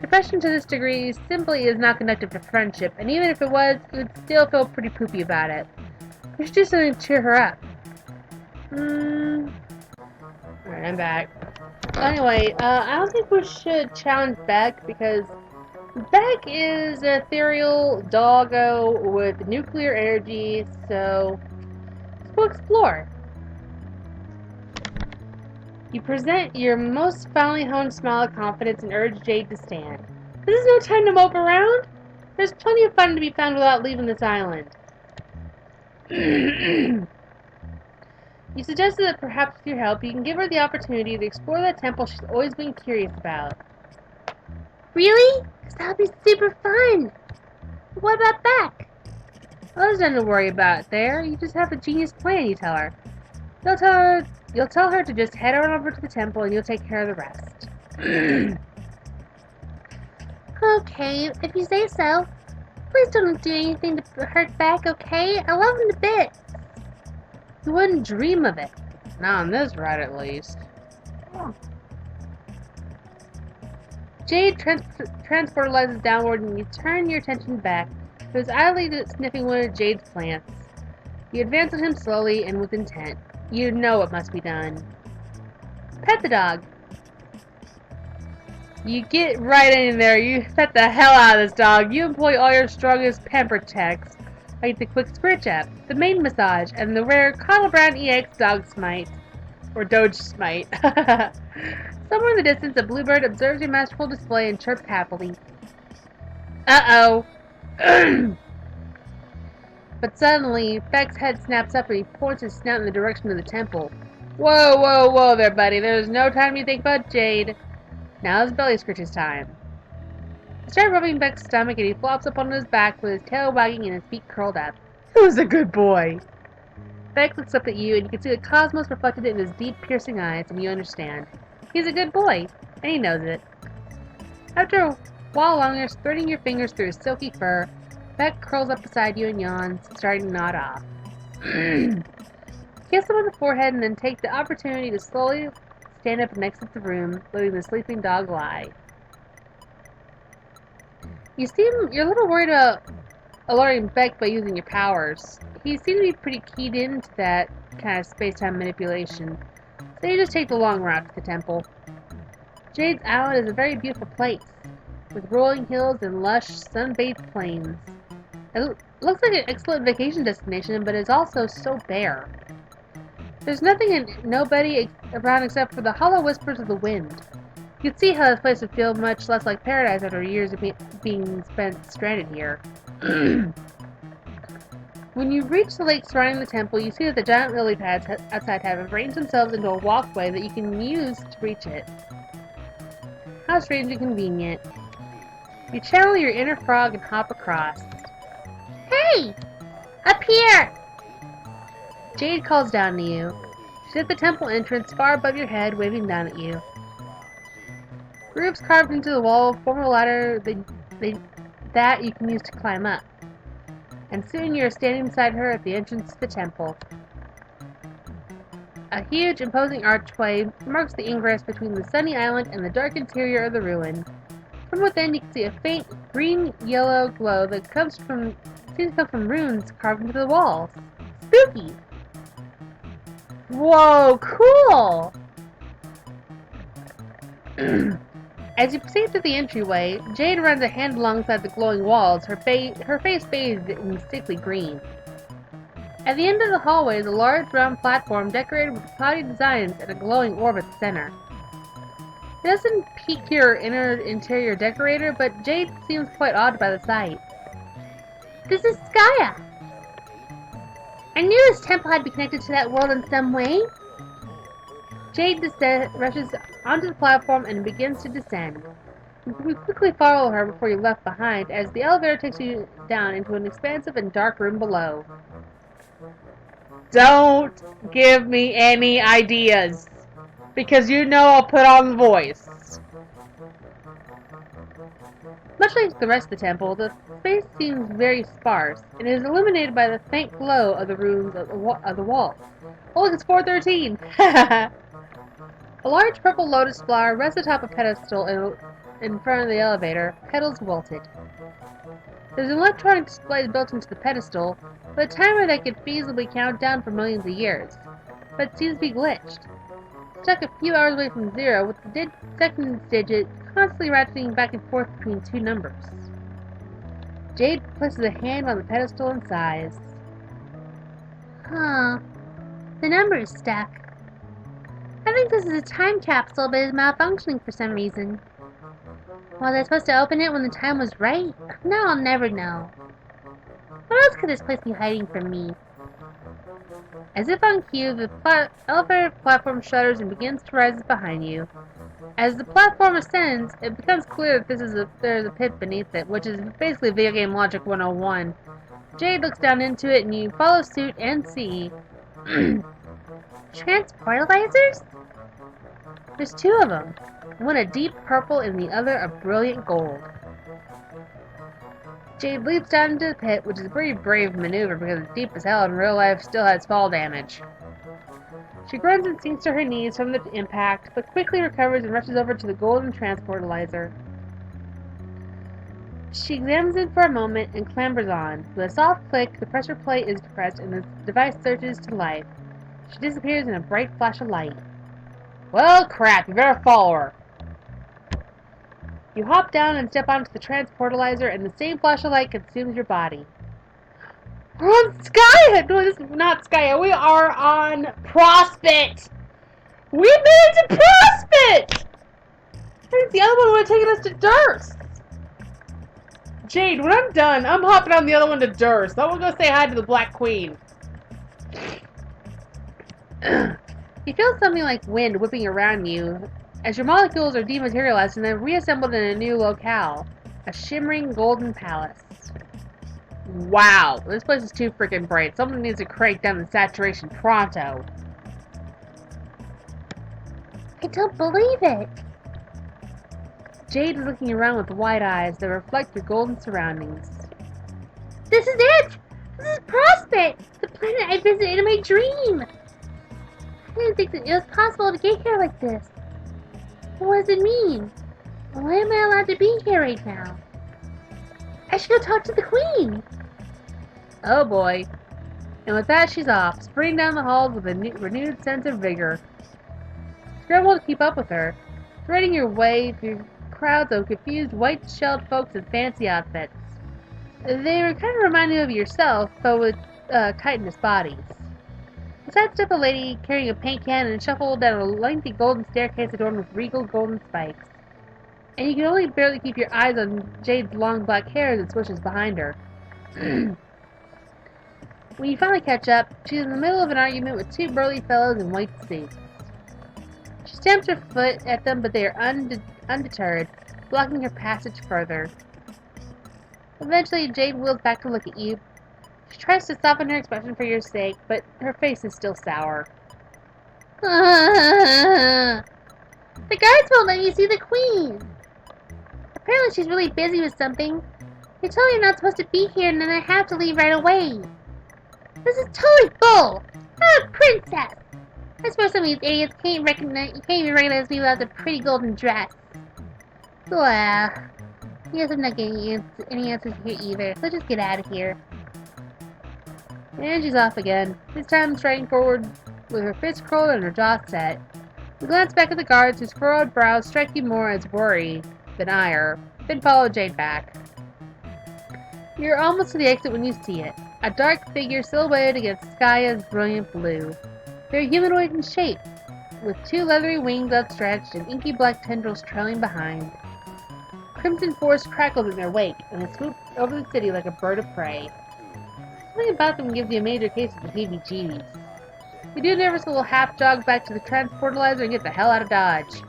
Depression to this degree simply is not conducive to friendship, and even if it was, you would still feel pretty poopy about it. You should do something to cheer her up. Alright, I'm back. Anyway, I don't think we should challenge Beck, because Beck is an ethereal doggo with nuclear energy, so let's go explore. You present your most finely honed smile of confidence and urge Jade to stand. This is no time to mope around. There's plenty of fun to be found without leaving this island. You suggested that perhaps with your help you can give her the opportunity to explore that temple she's always been curious about. Really? Because that would be super fun. What about Beck? Well, there's nothing to worry about there. You just have a genius plan, you tell her. You'll tell her to just head on over to the temple and you'll take care of the rest. Okay, if you say so. Please don't do anything to hurt Beck, okay? I love him to bits. You wouldn't dream of it. Not on this ride, at least. Jade transportalizes downward and you turn your attention back. He was idly sniffing one of Jade's plants. You advance on him slowly and with intent. You know what must be done. Pet the dog. You get right in there. You pet the hell out of this dog. You employ all your strongest pamper checks, like the quick scritch up, the main massage, and the rare Connell Brown EX dog smite. Or Doge smite. Somewhere in the distance, a bluebird observes your masterful display and chirps happily. Uh-oh. But suddenly, Beck's head snaps up and he points his snout in the direction of the temple. Whoa, whoa, whoa there, buddy. There's no time to think about Jade. Now it's belly scritches time. You start rubbing Beck's stomach and he flops up on his back with his tail wagging and his feet curled up. Who's a good boy? Beck looks up at you and you can see the cosmos reflected in his deep, piercing eyes, and you understand. He's a good boy, and he knows it. After a while longer, threading your fingers through his silky fur, Beck curls up beside you and yawns, starting to nod off. Kiss him on the forehead and then take the opportunity to slowly stand up and exit the room, letting the sleeping dog lie. You're a little worried about alluring Beck by using your powers. He seemed to be pretty keyed into that kind of space-time manipulation, so you just take the long route to the temple. Jade's Island is a very beautiful place, with rolling hills and lush, sun-bathed plains. It looks like an excellent vacation destination, but it's also so bare. There's nothing and nobody around except for the hollow whispers of the wind. You can see how this place would feel much less like paradise after years of being spent stranded here. When you reach the lake surrounding the temple, you see that the giant lily pads outside have arranged themselves into a walkway that you can use to reach it. How strange and convenient. You channel your inner frog and hop across. Hey! Up here! Jade calls down to you. She's at the temple entrance, far above your head, waving down at you. Grooves carved into the wall form a ladder that you can use to climb up. And soon you are standing beside her at the entrance to the temple. A huge, imposing archway marks the ingress between the sunny island and the dark interior of the ruin. From within, you can see a faint green-yellow glow that seems to come from runes carved into the walls. Spooky! Whoa, cool! As you proceed through the entryway, Jade runs a hand alongside the glowing walls, her face bathed in sickly green. At the end of the hallway is a large round platform decorated with cloudy designs and a glowing orb at the center. It doesn't pique your interior decorator, but Jade seems quite awed by the sight. This is Skya! I knew this temple had to be connected to that world in some way. Jade rushes onto the platform and begins to descend. You quickly follow her before you're left behind as the elevator takes you down into an expansive and dark room below. Don't give me any ideas, because you know I'll put on the voice. Much like the rest of the temple, the space seems very sparse, and is illuminated by the faint glow of the runes of the wall. Oh look, it's 413! A large purple lotus flower rests atop a pedestal in front of the elevator, petals wilted. There's an electronic display built into the pedestal, with a timer that could feasibly count down for millions of years, but it seems to be glitched. Stuck a few hours away from zero, with the second digit constantly ratcheting back and forth between two numbers. Jade places a hand on the pedestal and sighs. Huh. The number is stuck. I think this is a time capsule, but it's malfunctioning for some reason. Was I supposed to open it when the time was right? Now I'll never know. What else could this place be hiding from me? As if on cue, the elevator platform shudders and begins to rise behind you. As the platform ascends, it becomes clear that there is a pit beneath it, which is basically video game logic 101. Jade looks down into it and you follow suit and see Transportalizers? there's two of them, one a deep purple and the other a brilliant gold. Jade leaps down into the pit, which is a pretty brave maneuver because it's deep as hell and real life still has fall damage. She grunts and sinks to her knees from the impact, but quickly recovers and rushes over to the golden transportalizer. She examines it for a moment and clambers on. With a soft click, the pressure plate is depressed and the device surges to life. She disappears in a bright flash of light. Well, crap, you better follow her. You hop down and step onto the transportalizer, and the same flash of light consumes your body. We're on Skya! No, this is not Skya. We are on Prospect! We made it to Prospect! I think the other one would have taken us to Durst. Jade, when I'm done, I'm hopping on the other one to Durst. I want to go say hi to the Black Queen. You feel something like wind whipping around you as your molecules are dematerialized and then reassembled in a new locale. A shimmering golden palace. Wow, this place is too freaking bright. Someone needs to crank down the saturation pronto. I don't believe it. Jade is looking around with wide eyes that reflect the golden surroundings. This is it! This is Prospect! The planet I visited in my dream! I didn't think that it was possible to get here like this. What does it mean? Why am I allowed to be here right now? I should go talk to the Queen! Oh boy. And with that, she's off, sprinting down the halls with a renewed sense of vigor. Scramble to keep up with her, threading your way through crowds of confused white-shelled folks in fancy outfits. They were kind of reminding you of yourself, but with chitinous bodies. You sidestep a lady carrying a paint can and shuffle down a lengthy golden staircase adorned with regal golden spikes. And you can only barely keep your eyes on Jade's long black hair as it swishes behind her. When you finally catch up, she's in the middle of an argument with two burly fellows in white suits. She stamps her foot at them, but they are undeterred, blocking her passage further. Eventually, Jade wheels back to look at you. She tries to soften her expression for your sake, but her face is still sour. The guards won't let you see the queen. Apparently she's really busy with something. They told me I'm not supposed to be here and then I have to leave right away. This is totally bull. I'm a princess. I suppose some of these idiots can't even recognize me without the pretty golden dress. Well, I guess I'm not getting any answers here either, so just get out of here. And she's off again, this time striding forward with her fists curled and her jaw set. You glance back at the guards whose furrowed brows strike you more as worry than ire, then follow Jade back. You're almost to the exit when you see it, a dark figure silhouetted against sky as brilliant blue. They're humanoid in shape, with two leathery wings outstretched and inky black tendrils trailing behind. Crimson forest crackles in their wake, and they swoop over the city like a bird of prey. Something about them gives you a major case of the heebie-jeebies. You do nervous little half-jog back to the transportalizer and get the hell out of Dodge.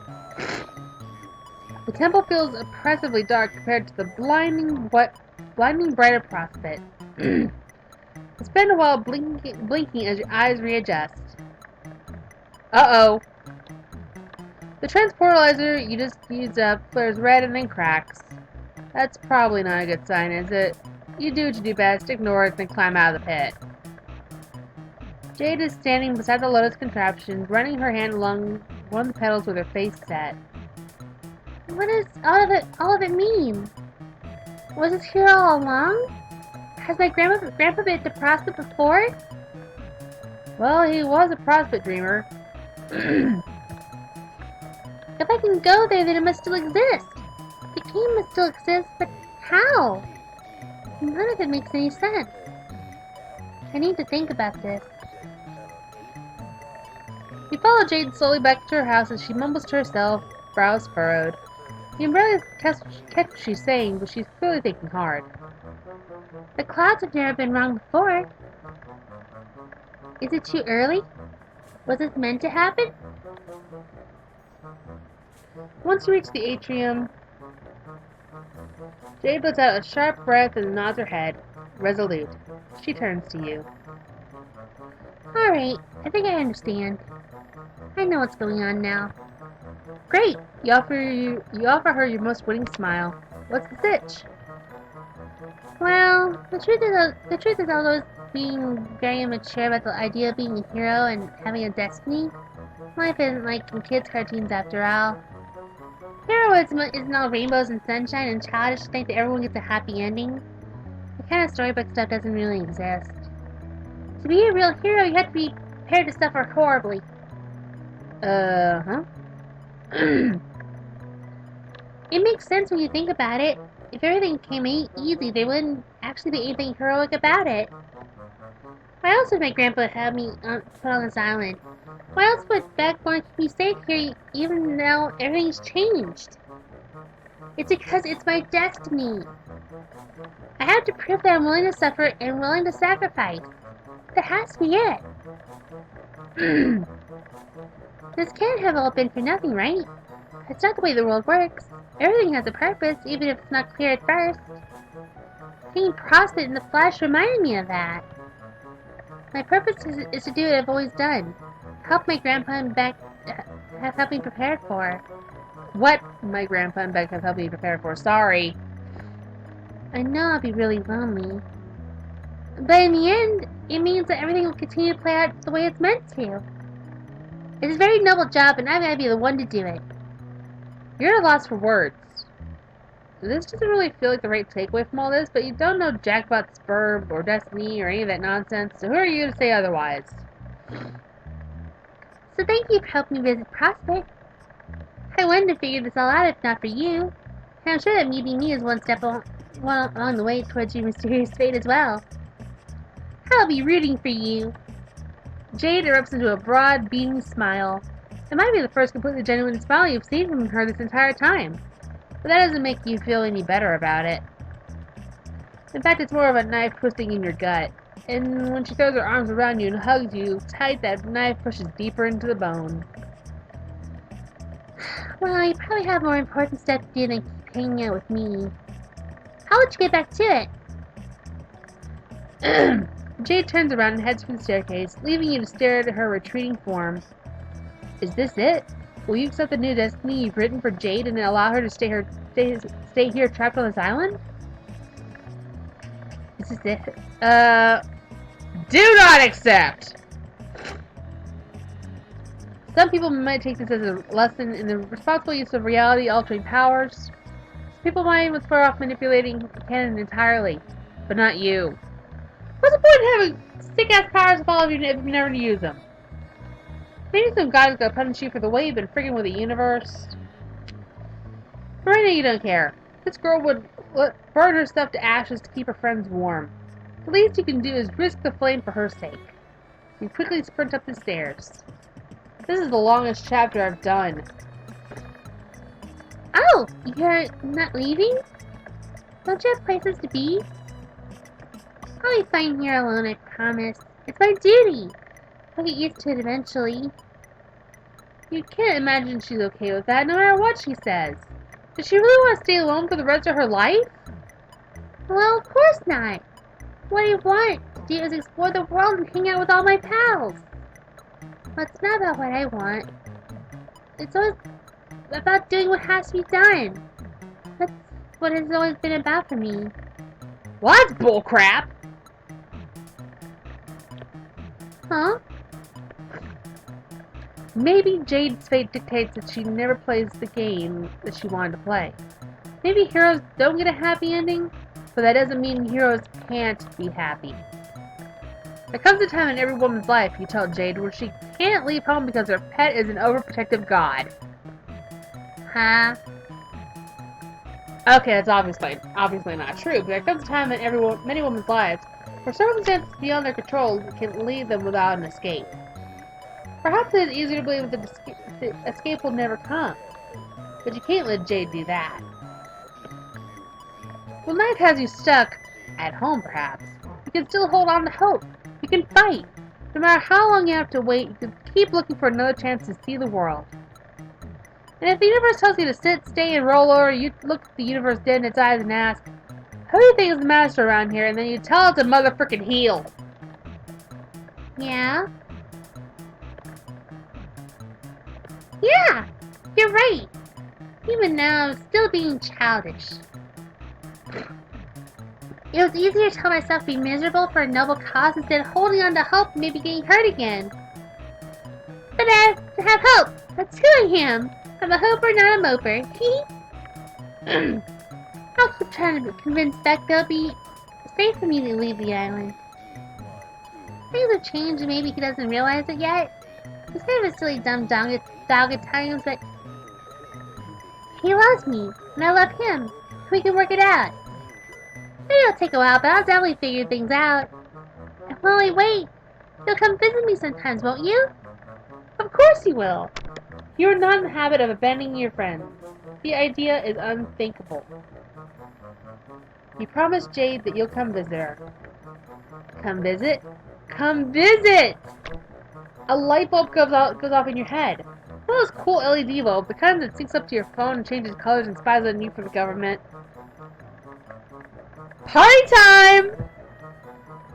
The temple feels oppressively dark compared to the blinding brighter prospect. You spend a while blinking as your eyes readjust. Uh-oh. The transportalizer you just used up flares red and then cracks. That's probably not a good sign, is it? You do what you do best, ignore it, then climb out of the pit. Jade is standing beside the Lotus contraption, running her hand along one of the pedals with her face set. What does all of it mean? Was it here all along? Has my grandpa been to prospect before? Well, he was a prospect dreamer. If I can go there, then it must still exist. The game must still exist, but how? None of it makes any sense. I need to think about this. You follow Jade slowly back to her house as she mumbles to herself, brows furrowed. You can barely catch what she's saying, but she's clearly thinking hard. The clouds have never been wrong before. Is it too early? Was this meant to happen? Once you reach the atrium, Jade lets out a sharp breath and nods her head, resolute. She turns to you. Alright, I think I understand. I know what's going on now. Great! You offer her your most winning smile. What's the sitch? Well, the truth is all those being very immature about the idea of being a hero and having a destiny. Life isn't like in kids' cartoons after all. Heroism isn't all rainbows and sunshine and childish to think that everyone gets a happy ending. The kind of storybook stuff doesn't really exist. To be a real hero, you have to be prepared to suffer horribly. Huh? It makes sense when you think about it. If everything came easy, there wouldn't actually be anything heroic about it. Why else would my grandpa have me put on this island? Why else would Beck want to keep me safe here even though everything's changed? It's because it's my destiny. I have to prove that I'm willing to suffer and willing to sacrifice. That has to be it. This can't have all been for nothing, right? That's not the way the world works. Everything has a purpose, even if it's not clear at first. Seeing Prospect in the flesh reminded me of that. My purpose is to do what I've always done. Help my grandpa and Beck have helped me prepared for. What my grandpa and Beck have helped me prepare for? Sorry. I know I'll be really lonely. But in the end, it means that everything will continue to play out the way it's meant to. It's a very noble job, and I've got to be the one to do it. You're at a loss for words. This doesn't really feel like the right takeaway from all this, but you don't know jack about Spurb or Destiny or any of that nonsense, so who are you to say otherwise? So thank you for helping me visit Prospect. I wouldn't have figured this all out if not for you. And I'm sure that meeting me is one step along the way towards your mysterious fate as well. I'll be rooting for you. Jade erupts into a broad, beaming smile. It might be the first completely genuine smile you've seen from her this entire time. But that doesn't make you feel any better about it. In fact, it's more of a knife twisting in your gut. And when she throws her arms around you and hugs you tight, that knife pushes deeper into the bone. Well, you probably have more important stuff to do than keep hanging out with me. How would you get back to it? Jade turns around and heads for the staircase, leaving you to stare at her retreating form. Is this it? Will you accept the new destiny you've written for Jade and allow her to stay here trapped on this island? Is this it? Do not accept! Some people might take this as a lesson in the responsible use of reality-altering powers. Some people might even swear off manipulating canon entirely. But not you. What's the point in having sick-ass powers if all of you never use them? Maybe some god's gonna punish you for the way you've been frigging with the universe. But right now you don't care. This girl would burn her stuff to ashes to keep her friends warm. The least you can do is risk the flame for her sake. You quickly sprint up the stairs. This is the longest chapter I've done. Oh, you're not leaving? Don't you have places to be? I'll be fine here alone, I promise. It's my duty. I'll get used to it eventually. You can't imagine she's okay with that, no matter what she says. Does she really want to stay alone for the rest of her life? Well, of course not. What I want to do is explore the world and hang out with all my pals. But it's not about what I want. It's always about doing what has to be done. That's what it's always been about for me. Well, that's bullcrap! Huh? Maybe Jade's fate dictates that she never plays the game that she wanted to play. Maybe heroes don't get a happy ending, but that doesn't mean heroes can't be happy. There comes a time in every woman's life, you tell Jade, where she can't leave home because her pet is an overprotective god. Huh? Okay, that's obviously not true, but there comes a time in many women's lives where circumstances beyond their control can leave them without an escape. Perhaps it is easier to believe that the escape will never come, but you can't let Jade do that. When life has you stuck, at home perhaps, you can still hold on to hope. You can fight. No matter how long you have to wait, you can keep looking for another chance to see the world. And if the universe tells you to sit, stay, and roll over, you look the universe dead in its eyes and ask, who do you think is the master around here? And then you tell it to motherfucking heal. Yeah? Yeah! You're right! Even now, I'm still being childish. It was easier to tell myself to be miserable for a noble cause instead of holding on to hope and maybe getting hurt again. But I have to have hope! That's who I am! I'm a hoper, not a moper. I'll keep trying to convince Beck they'll be safe for me to leave the island. Things have changed and maybe he doesn't realize it yet. He's kind of a silly dumb dog at times, but he loves me, and I love him. We can work it out. Maybe it'll take a while, but I'll definitely figure things out. And while I wait, you'll come visit me sometimes, won't you? Of course he will. You are not in the habit of abandoning your friends. The idea is unthinkable. You promised Jade that you'll come visit her. Come visit? Come visit! A light bulb goes off in your head. One of those cool LED bulbs, the kind that syncs up to your phone and changes colors and spies on you for the government. Party time!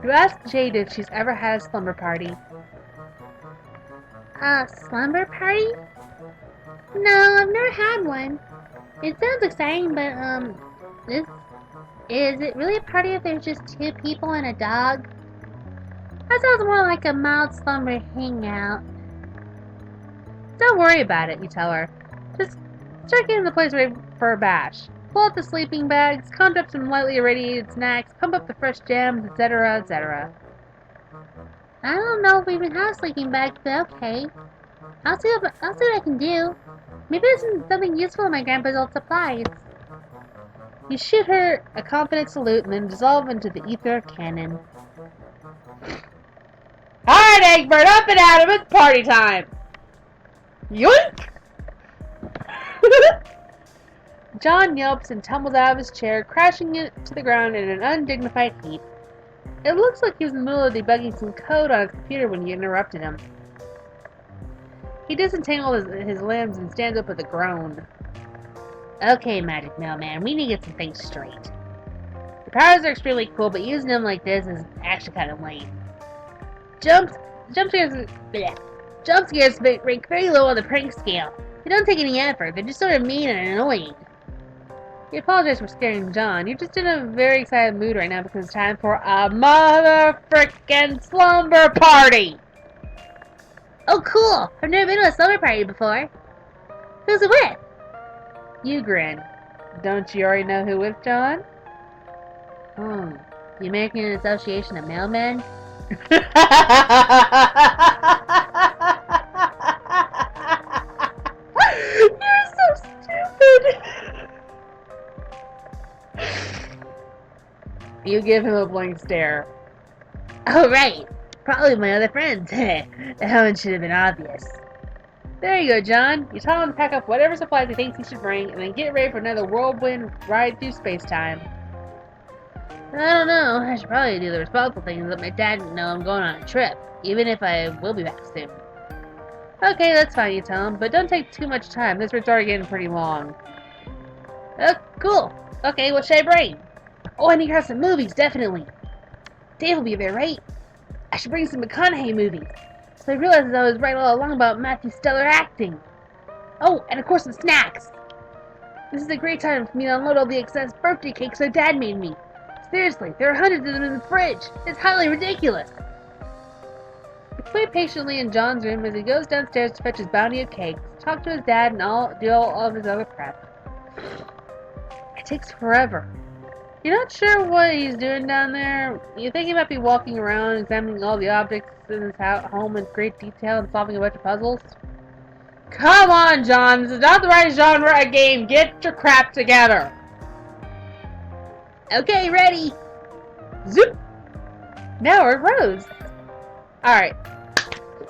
You ask Jade if she's ever had a slumber party. A slumber party? No, I've never had one. It sounds exciting, but, is it really a party if there's just two people and a dog? That sounds more like a mild slumber hangout. Don't worry about it, you tell her. Just start getting the place ready for a bash. Pull out the sleeping bags, conjure up some lightly irradiated snacks, pump up the fresh jams, etc., etc. I don't know if we even have sleeping bags, but okay. I'll see what I can do. Maybe there's something useful in my grandpa's old supplies. You shoot her a confident salute and then dissolve into the ether cannon. Alright, Egbert, up and at 'em, it's party time! Yoink! John yelps and tumbles out of his chair, crashing it to the ground in an undignified heap. It looks like he was in the middle of debugging some code on his computer when you interrupted him. He disentangles his limbs and stands up with a groan. Okay, Magic Mailman, we need to get some things straight. The powers are extremely cool, but using them like this is actually kind of lame. Jump scares rank very low on the prank scale. They don't take any effort, they're just sort of mean and annoying. You apologize for scaring John. You're just in a very excited mood right now because it's time for a mother frickin' slumber party! Oh, cool! I've never been to a slumber party before. Who's it with? You grin. Don't you already know who with, John? You making an association of mailmen? You're so stupid! You give him a blank stare. Oh, right. Probably my other friends. That one should have been obvious. There you go, John. You tell him to pack up whatever supplies he thinks he should bring, and then get ready for another whirlwind ride through space-time. I don't know. I should probably do the responsible thing and let my dad know I'm going on a trip, even if I will be back soon. Okay, that's fine, you tell him, but don't take too much time. This route already getting pretty long. Oh, cool. Okay, what should I bring? Oh, I need to grab some movies, definitely. Dave will be there, right? I should bring some McConaughey movies. So I realized I was right all along about Matthew's stellar acting. Oh, and of course some snacks. This is a great time for me to unload all the excess birthday cakes my dad made me. Seriously, there are hundreds of them in the fridge. It's highly ridiculous. You wait patiently in John's room as he goes downstairs to fetch his bounty of cakes, talk to his dad, and do all of his other prep. It takes forever. You're not sure what he's doing down there. You think he might be walking around, examining all the objects in his home in great detail and solving a bunch of puzzles? Come on, John. This is not the right genre of game. Get your crap together. Okay, ready. Zoop. Now we're at Rose. Alright.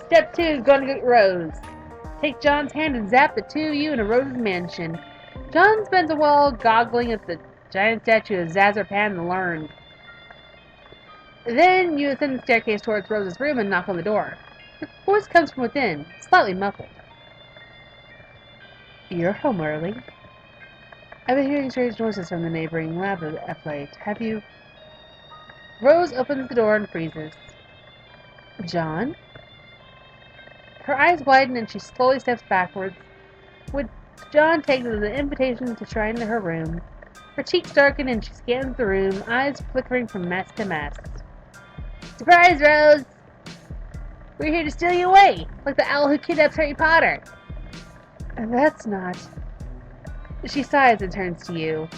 Step 2 is going to get Rose. Take John's hand and zap the two of you in a Rose's mansion. John spends a while goggling at the giant statue of Zazarpan the Learned. Then you ascend the staircase towards Rose's room and knock on the door. The voice comes from within, slightly muffled. You're home early. I've been hearing strange noises from the neighboring lab of late. Have you... Rose opens the door and freezes. John? Her eyes widen and she slowly steps backwards, which John takes as an invitation to try into her room. Her cheeks darken and she scans the room, eyes flickering from mess to mess. Surprise, Rose! We're here to steal you away, like the owl who kidnaps Harry Potter. That's not... She sighs and turns to you.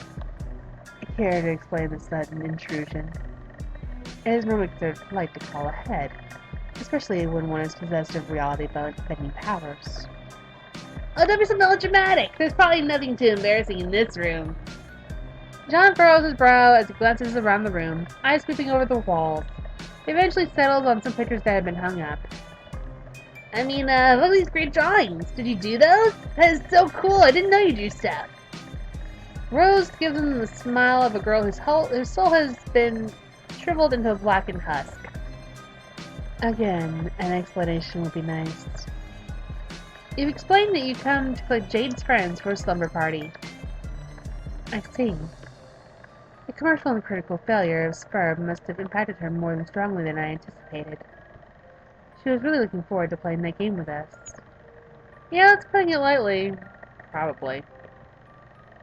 I care to explain the sudden intrusion. It is normally considered polite to call ahead, especially when one is possessed of reality-bending powers. Oh, don't be so melodramatic. There's probably nothing too embarrassing in this room. John furrows his brow as he glances around the room, eyes sweeping over the walls. He eventually settles on some pictures that have been hung up. I mean, look at these great drawings. Did you do those? That is so cool. I didn't know you drew stuff. Rose gives him the smile of a girl whose soul has been shriveled into a blackened husk. Again, an explanation would be nice. You've explained that you come to collect Jade's friends for a slumber party. I see. The commercial and critical failure of Spurb must have impacted her more strongly than I anticipated. She was really looking forward to playing that game with us. Yeah, that's putting it lightly. Probably.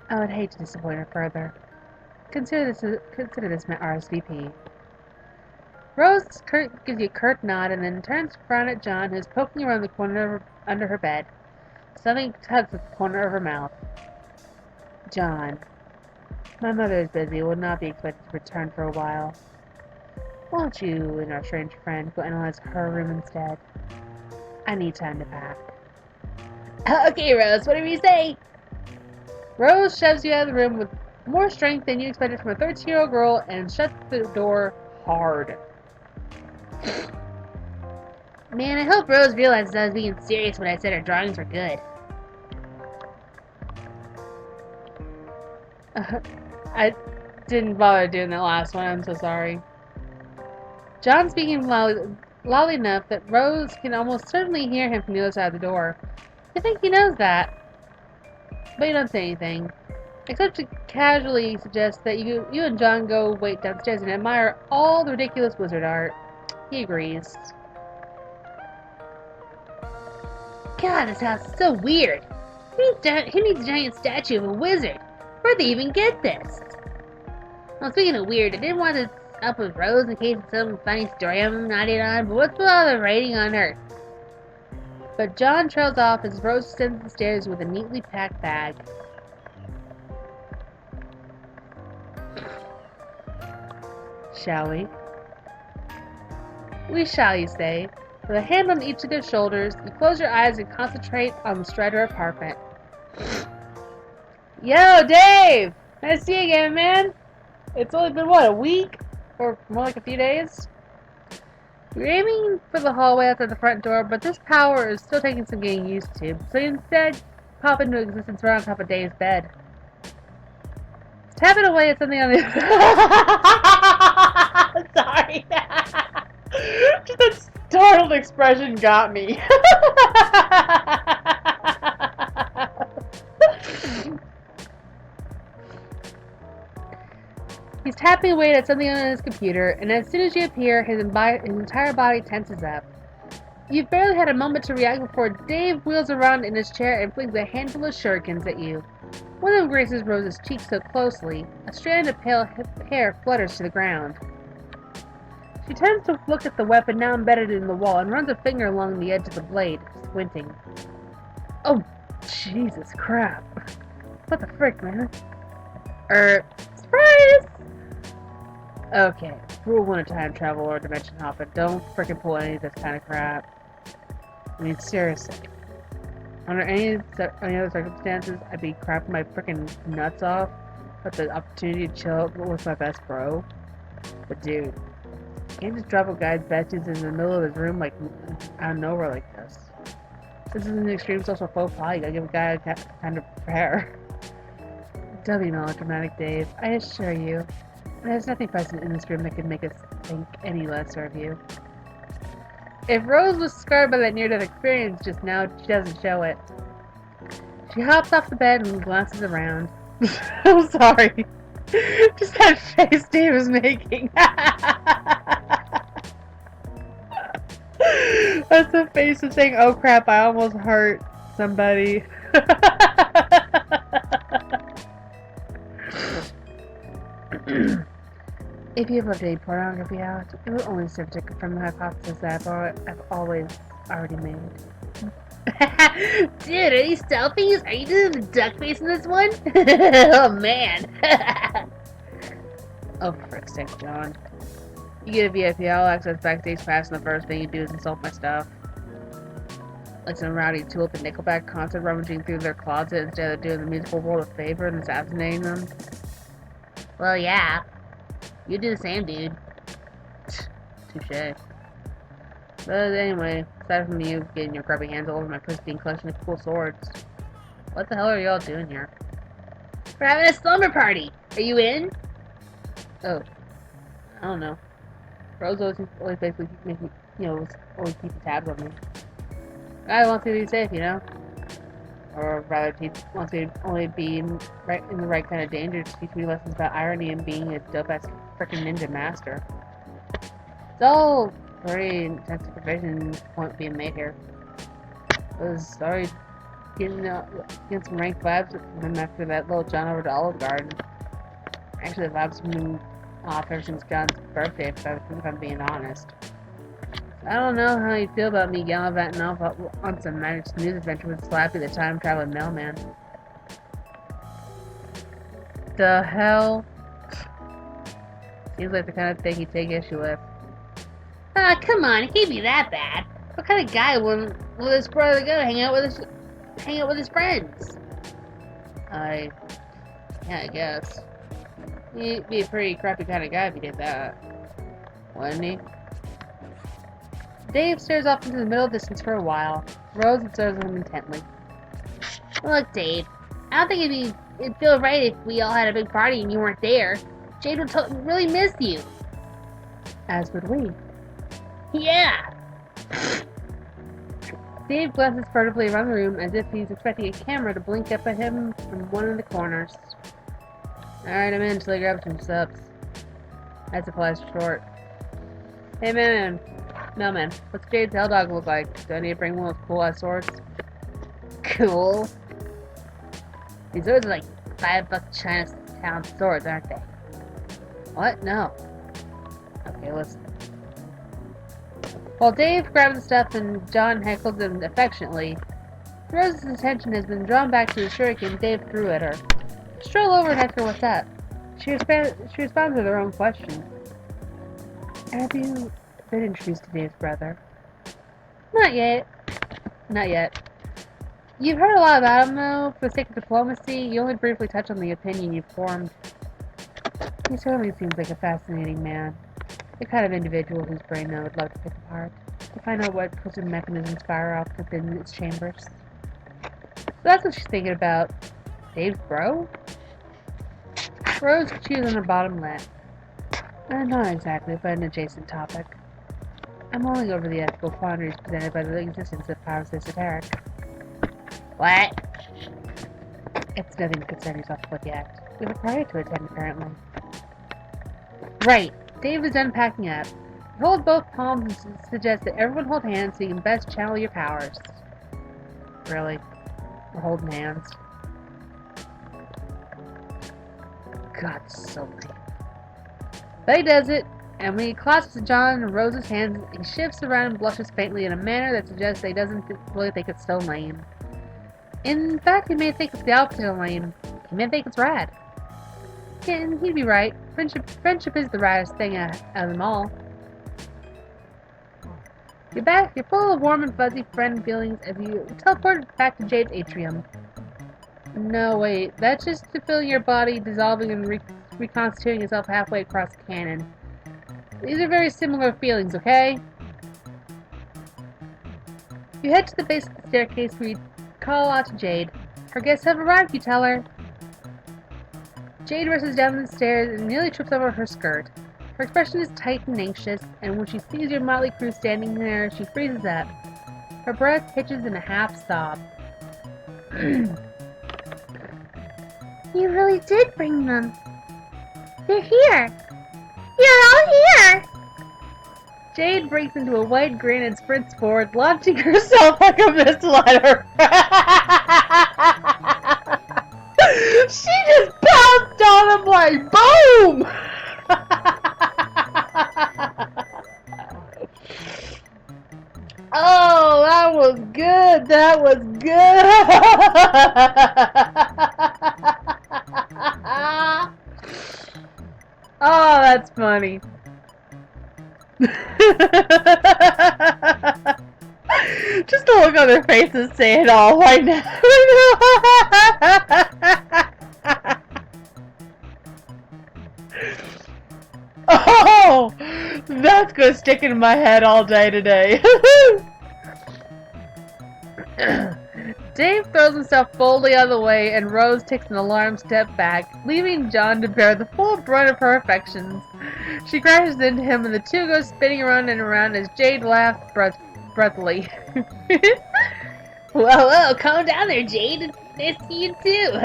I would hate to disappoint her further. Consider this my RSVP. Rose gives you a curt nod and then turns to frown at John, who's poking around the corner under her bed. Something tugs at the corner of her mouth. John, My mother is busy, will not be expected to return for a while. Won't you and our strange friend go analyze her room instead? I need time to pack. Okay, Rose, whatever you say. Rose shoves you out of the room with more strength than you expected from a 13-year-old girl and shuts the door hard. Man, I hope Rose realizes I was being serious when I said her drawings were good. I didn't bother doing that last one, I'm so sorry. John speaking loudly enough that Rose can almost certainly hear him from the other side of the door. You think he knows that, but you don't say anything, except to casually suggest that you and John go wait downstairs and admire all the ridiculous wizard art. He agrees. God, this house is so weird. Who needs a giant statue of a wizard? Where'd they even get this? Well, speaking of weird, I didn't want to up with Rose in case it's some funny story I'm not in on, but what's with all the writing on her? But John trails off as Rose descends the stairs with a neatly packed bag. Shall we? We shall, you say. With a hand on each of their shoulders, you close your eyes and concentrate on the Strider apartment. Yo, Dave! Nice to see you again, man. It's only been, what, a week? Or more like a few days? You're aiming for the hallway outside the front door, but this power is still taking some getting used to, so you instead pop into existence right on top of Dave's bed. Tapping away at something on the... Sorry. Just that startled expression got me. He's tapping away at something on his computer, and as soon as you appear, his entire body tenses up. You've barely had a moment to react before Dave wheels around in his chair and flings a handful of shurikens at you. One of them grazes Rose's cheek so closely, a strand of pale hair flutters to the ground. She turns to look at the weapon now embedded in the wall and runs a finger along the edge of the blade, squinting. Oh, Jesus crap. What the frick, man? Surprise! Okay, rule 1 of time travel or dimension hopping. Don't frickin' pull any of this kind of crap. I mean, seriously. Under any other circumstances, I'd be crapping my frickin' nuts off with the opportunity to chill with my best bro. But dude, you can't just drop a guy's besties in the middle of his room like out of nowhere like this. This is an extreme social faux pas. You gotta give a guy time to prepare. Don't be melodramatic, Dave. I assure you. There's nothing present in this room that could make us think any lesser of you. If Rose was scarred by that near-death experience just now, she doesn't show it. She hops off the bed and glances around. I'm sorry. Just that face Dave was making. That's the face of saying, oh crap, I almost hurt somebody. If you have Jade pornography out, it will only serve to confirm the hypothesis that I've always already made. Dude, are these selfies? Are you doing the duck face in this one? Oh man. Oh, for frick's sake, John. You get a VIP all access backstage pass, and the first thing you do is insult my stuff. Like some rowdy tool at the Nickelback concert rummaging through their closet instead of doing the musical world a favor and assassinating them. Well, yeah. You do the same, dude. Touche. But anyway, aside from you getting your grubby hands all over my pristine collection of cool swords, what the hell are y'all doing here? We're having a slumber party! Are you in? Oh. I don't know. Rose always basically makes me, always keeping tabs on me. I want to be safe, Or rather, he wants me to only be in the right kind of danger to teach me lessons about irony and being a dope-ass frickin' ninja master. It's all very intense supervision point being made here. I was already getting some rank vibes from him after that little John over to Olive Garden. Actually, the vibes have been off ever since John's birthday, if I'm being honest. I don't know how you feel about me gallivanting off on some magic snooze adventure with Slappy the time-traveling mailman. the hell? Seems like the kind of thing he'd take issue with. Ah, come on, it can't be that bad. What kind of guy will his brother go hang out with his friends? Yeah, I guess. He'd be a pretty crappy kind of guy if he did that. Wouldn't he? Dave stares off into the middle distance for a while. Rose observes him intently. Look, Dave, I don't think it'd feel right if we all had a big party and you weren't there. Jade would really miss you. As would we. Yeah. Dave glances furtively around the room as if he's expecting a camera to blink up at him from one of the corners. Alright, I'm in until I grab some subs. That's a flash short. Hey man. No man, what's Jade's hell dog look like? Do I need to bring one with cool ass swords? Cool. These swords are like $5 Chinatown swords, aren't they? What? No. Okay, listen. While Dave grabs the stuff and John heckles him affectionately, Rose's attention has been drawn back to the shuriken Dave threw at her. Stroll over and ask her what's up. She responds with her own question. Have you been introduced to Dave's brother? Not yet. Not yet. You've heard a lot about him, though. For the sake of diplomacy, you only briefly touch on the opinion you've formed. He certainly seems like a fascinating man. The kind of individual whose brain I would love to pick apart, to find out what twisted mechanisms fire off within its chambers. So that's what she's thinking about. Dave's bro? Rose chews on her bottom lip. Not exactly, but an adjacent topic. I'm mulling over the ethical quandaries presented by the existence of powers esoteric. What? It's nothing to concern yourself with yet. We have a party to attend, apparently. Right. Dave is done packing up. Hold both palms and suggest that everyone hold hands so you can best channel your powers. Really? We're holding hands. God, so lame. But he does it, and when he clasps John and Rose's hands, he shifts around and blushes faintly in a manner that suggests that he doesn't really think it's so lame. In fact, he may think it's the opposite of lame. He may think it's rad. And he'd be right. Friendship is the raddest thing out of them all. You're back. You're full of warm and fuzzy friend feelings as you teleport back to Jade's atrium. No, wait. That's just to feel your body dissolving and reconstituting itself halfway across the cannon. These are very similar feelings, okay? You head to the base of the staircase where you call out to Jade. Her guests have arrived, you tell her. Jade rushes down the stairs and nearly trips over her skirt. Her expression is tight and anxious, and when she sees your motley crew standing there, she freezes up. Her breath hitches in a half sob. You really did bring them. They're here. You're all here. Jade breaks into a wide grin and sprints forward, launching herself like a missile at her. She just bounced on him like boom! Oh, that was good. That was good. Oh, that's funny. Just the look on their faces say it all right now. Oh, that's gonna stick in my head all day today. Dave throws himself boldly out of the way, and Rose takes an alarmed step back, leaving John to bear the full brunt of her affections. She crashes into him, and the two go spinning around and around as Jade laughs breathily. Whoa, calm down there, Jade. Nice to see you too.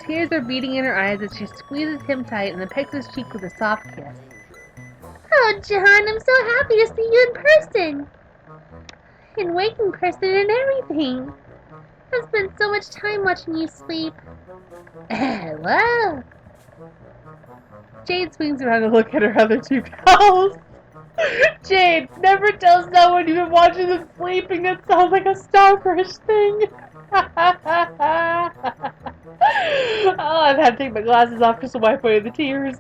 Tears are beating in her eyes as she squeezes him tight and then pecks his cheek with a soft kiss. Oh, John, I'm so happy to see you in person. In waking person and everything. I've spent so much time watching you sleep. Whoa. Jade swings around to look at her other two pals. Jade, never tell someone you've been watching them sleeping. It sounds like a stalkerish thing. Oh, I've had to take my glasses off just to wipe away the tears.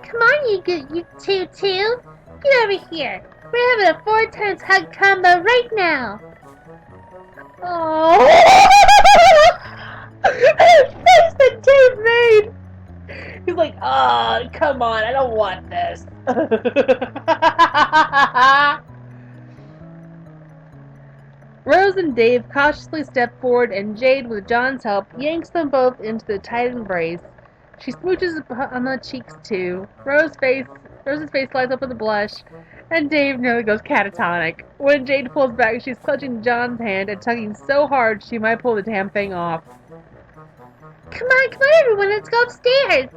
Come on, you two. Get over here. We're having a 4 times hug combo right now. Oh, the face that Dave made. He's like, oh, come on, I don't want this. Rose and Dave cautiously step forward, and Jade, with John's help, yanks them both into the tight embrace. She smooches on the cheeks too. Rose's face lights up with a blush, and Dave nearly goes catatonic. When Jade pulls back, she's clutching John's hand and tugging so hard she might pull the damn thing off. Come on, everyone, let's go upstairs.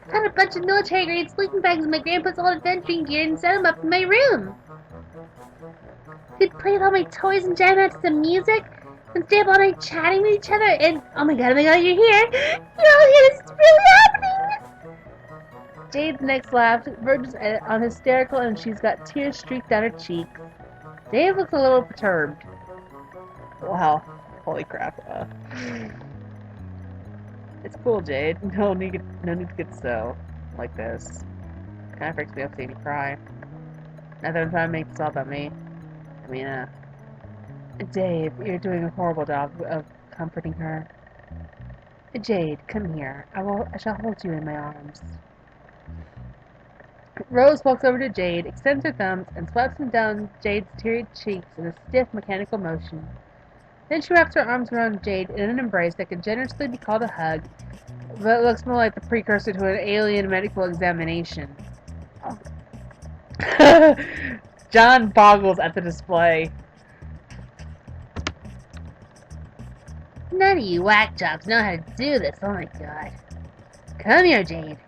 I found a bunch of military-grade sleeping bags in my grandpa's old adventuring gear and set them up in my room. We'd play with all my toys and jam out to some music and stay up all night chatting with each other and oh my god, you're here. You're all here, this is really happening. Jade's next laugh verges on hysterical, and she's got tears streaked down her cheeks. Dave looks a little perturbed. Wow, holy crap. It's cool, Jade. No need to get so like this. Kind of freaks me out seeing you cry. Not that I'm trying to make this all about me. I mean, Dave, you're doing a horrible job of comforting her. Jade, come here. I shall hold you in my arms. Rose walks over to Jade, extends her thumbs, and swipes them down Jade's teary cheeks in a stiff, mechanical motion. Then she wraps her arms around Jade in an embrace that could generously be called a hug, but it looks more like the precursor to an alien medical examination. John boggles at the display. None of you whack jobs know how to do this, oh my god. Come here, Jade.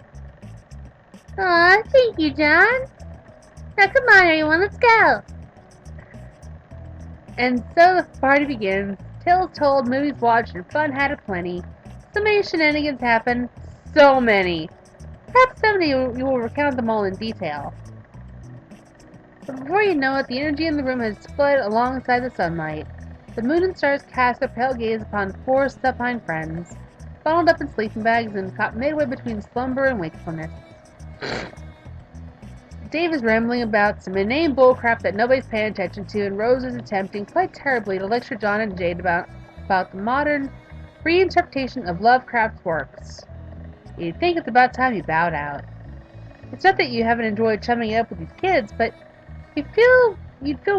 Aw, thank you, John. Now come on, everyone, let's go. And so the party begins. Tales told, movies watched, and fun had aplenty. So many shenanigans happened. So many. Perhaps someday you will recount them all in detail. But before you know it, the energy in the room has split alongside the sunlight. The moon and stars cast their pale gaze upon four supine friends, bundled up in sleeping bags and caught midway between slumber and wakefulness. Dave is rambling about some inane bullcrap that nobody's paying attention to, and Rose is attempting quite terribly to lecture John and Jade about the modern reinterpretation of Lovecraft's works. You'd think it's about time you bowed out. It's not that you haven't enjoyed chumming up with these kids, but you'd feel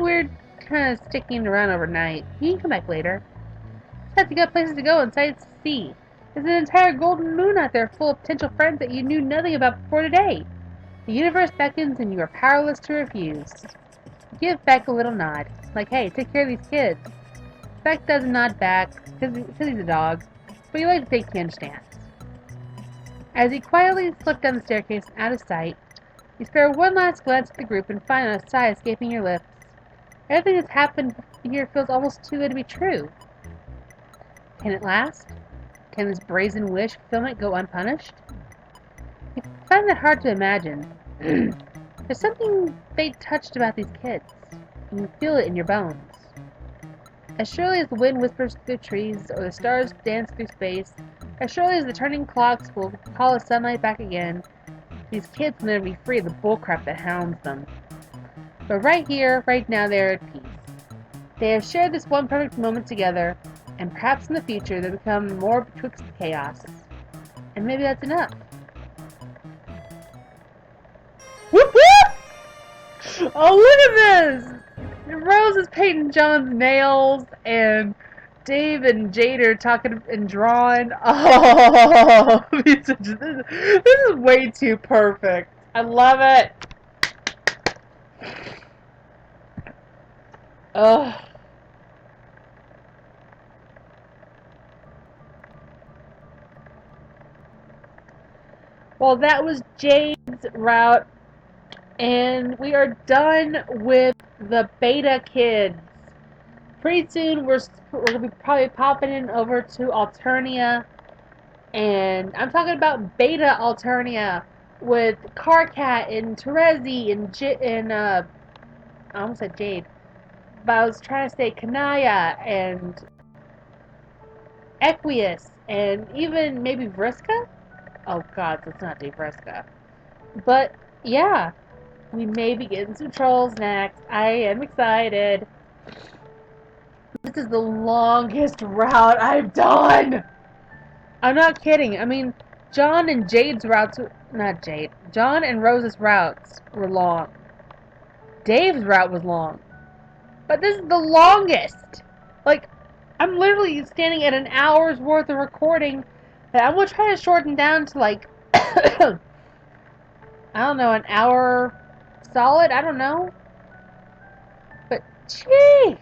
weird kind of sticking around overnight. You can come back later. Besides, you got places to go and sights to see. There's an entire golden moon out there full of potential friends that you knew nothing about before today. The universe beckons and you are powerless to refuse. Give Beck a little nod, like, hey, take care of these kids. Beck doesn't nod back, because he's a dog, but you like to think he understands. As he quietly slipped down the staircase and out of sight, you spare one last glance at the group and find a sigh escaping your lips. Everything that's happened here feels almost too good to be true. Can it last? Can this brazen wish fulfillment go unpunished? You find that hard to imagine. There's something fate touched about these kids, and you feel it in your bones. As surely as the wind whispers through the trees, or the stars dance through space, as surely as the turning clocks will call the sunlight back again, these kids will never be free of the bullcrap that hounds them. But right here, right now, they are at peace. They have shared this one perfect moment together, and perhaps in the future they become more betwixt chaos. And maybe that's enough. Whoop whoop! Oh, look at this! Rose is painting John's nails, and Dave and Jade are talking and drawing. Oh, this is way too perfect. I love it. Ugh. Well, that was Jade's route, and we are done with the beta kids. Pretty soon, we're going to be probably popping in over to Alternia, and I'm talking about beta Alternia with Carcat and Terezi and I almost said Jade. But I was trying to say Kanaya and Equius and even maybe Vriska? Oh god, let's not do Vriska. But yeah, we may be getting some trolls next. I am excited. This is the longest route I've done. I'm not kidding. I mean, John and Jade's routes, not Jade, John and Rose's routes were long. Dave's route was long. But this is the longest. Like, I'm literally standing at an hour's worth of recording that I'm going to try to shorten down to like, I don't know, an hour solid? I don't know. But, gee.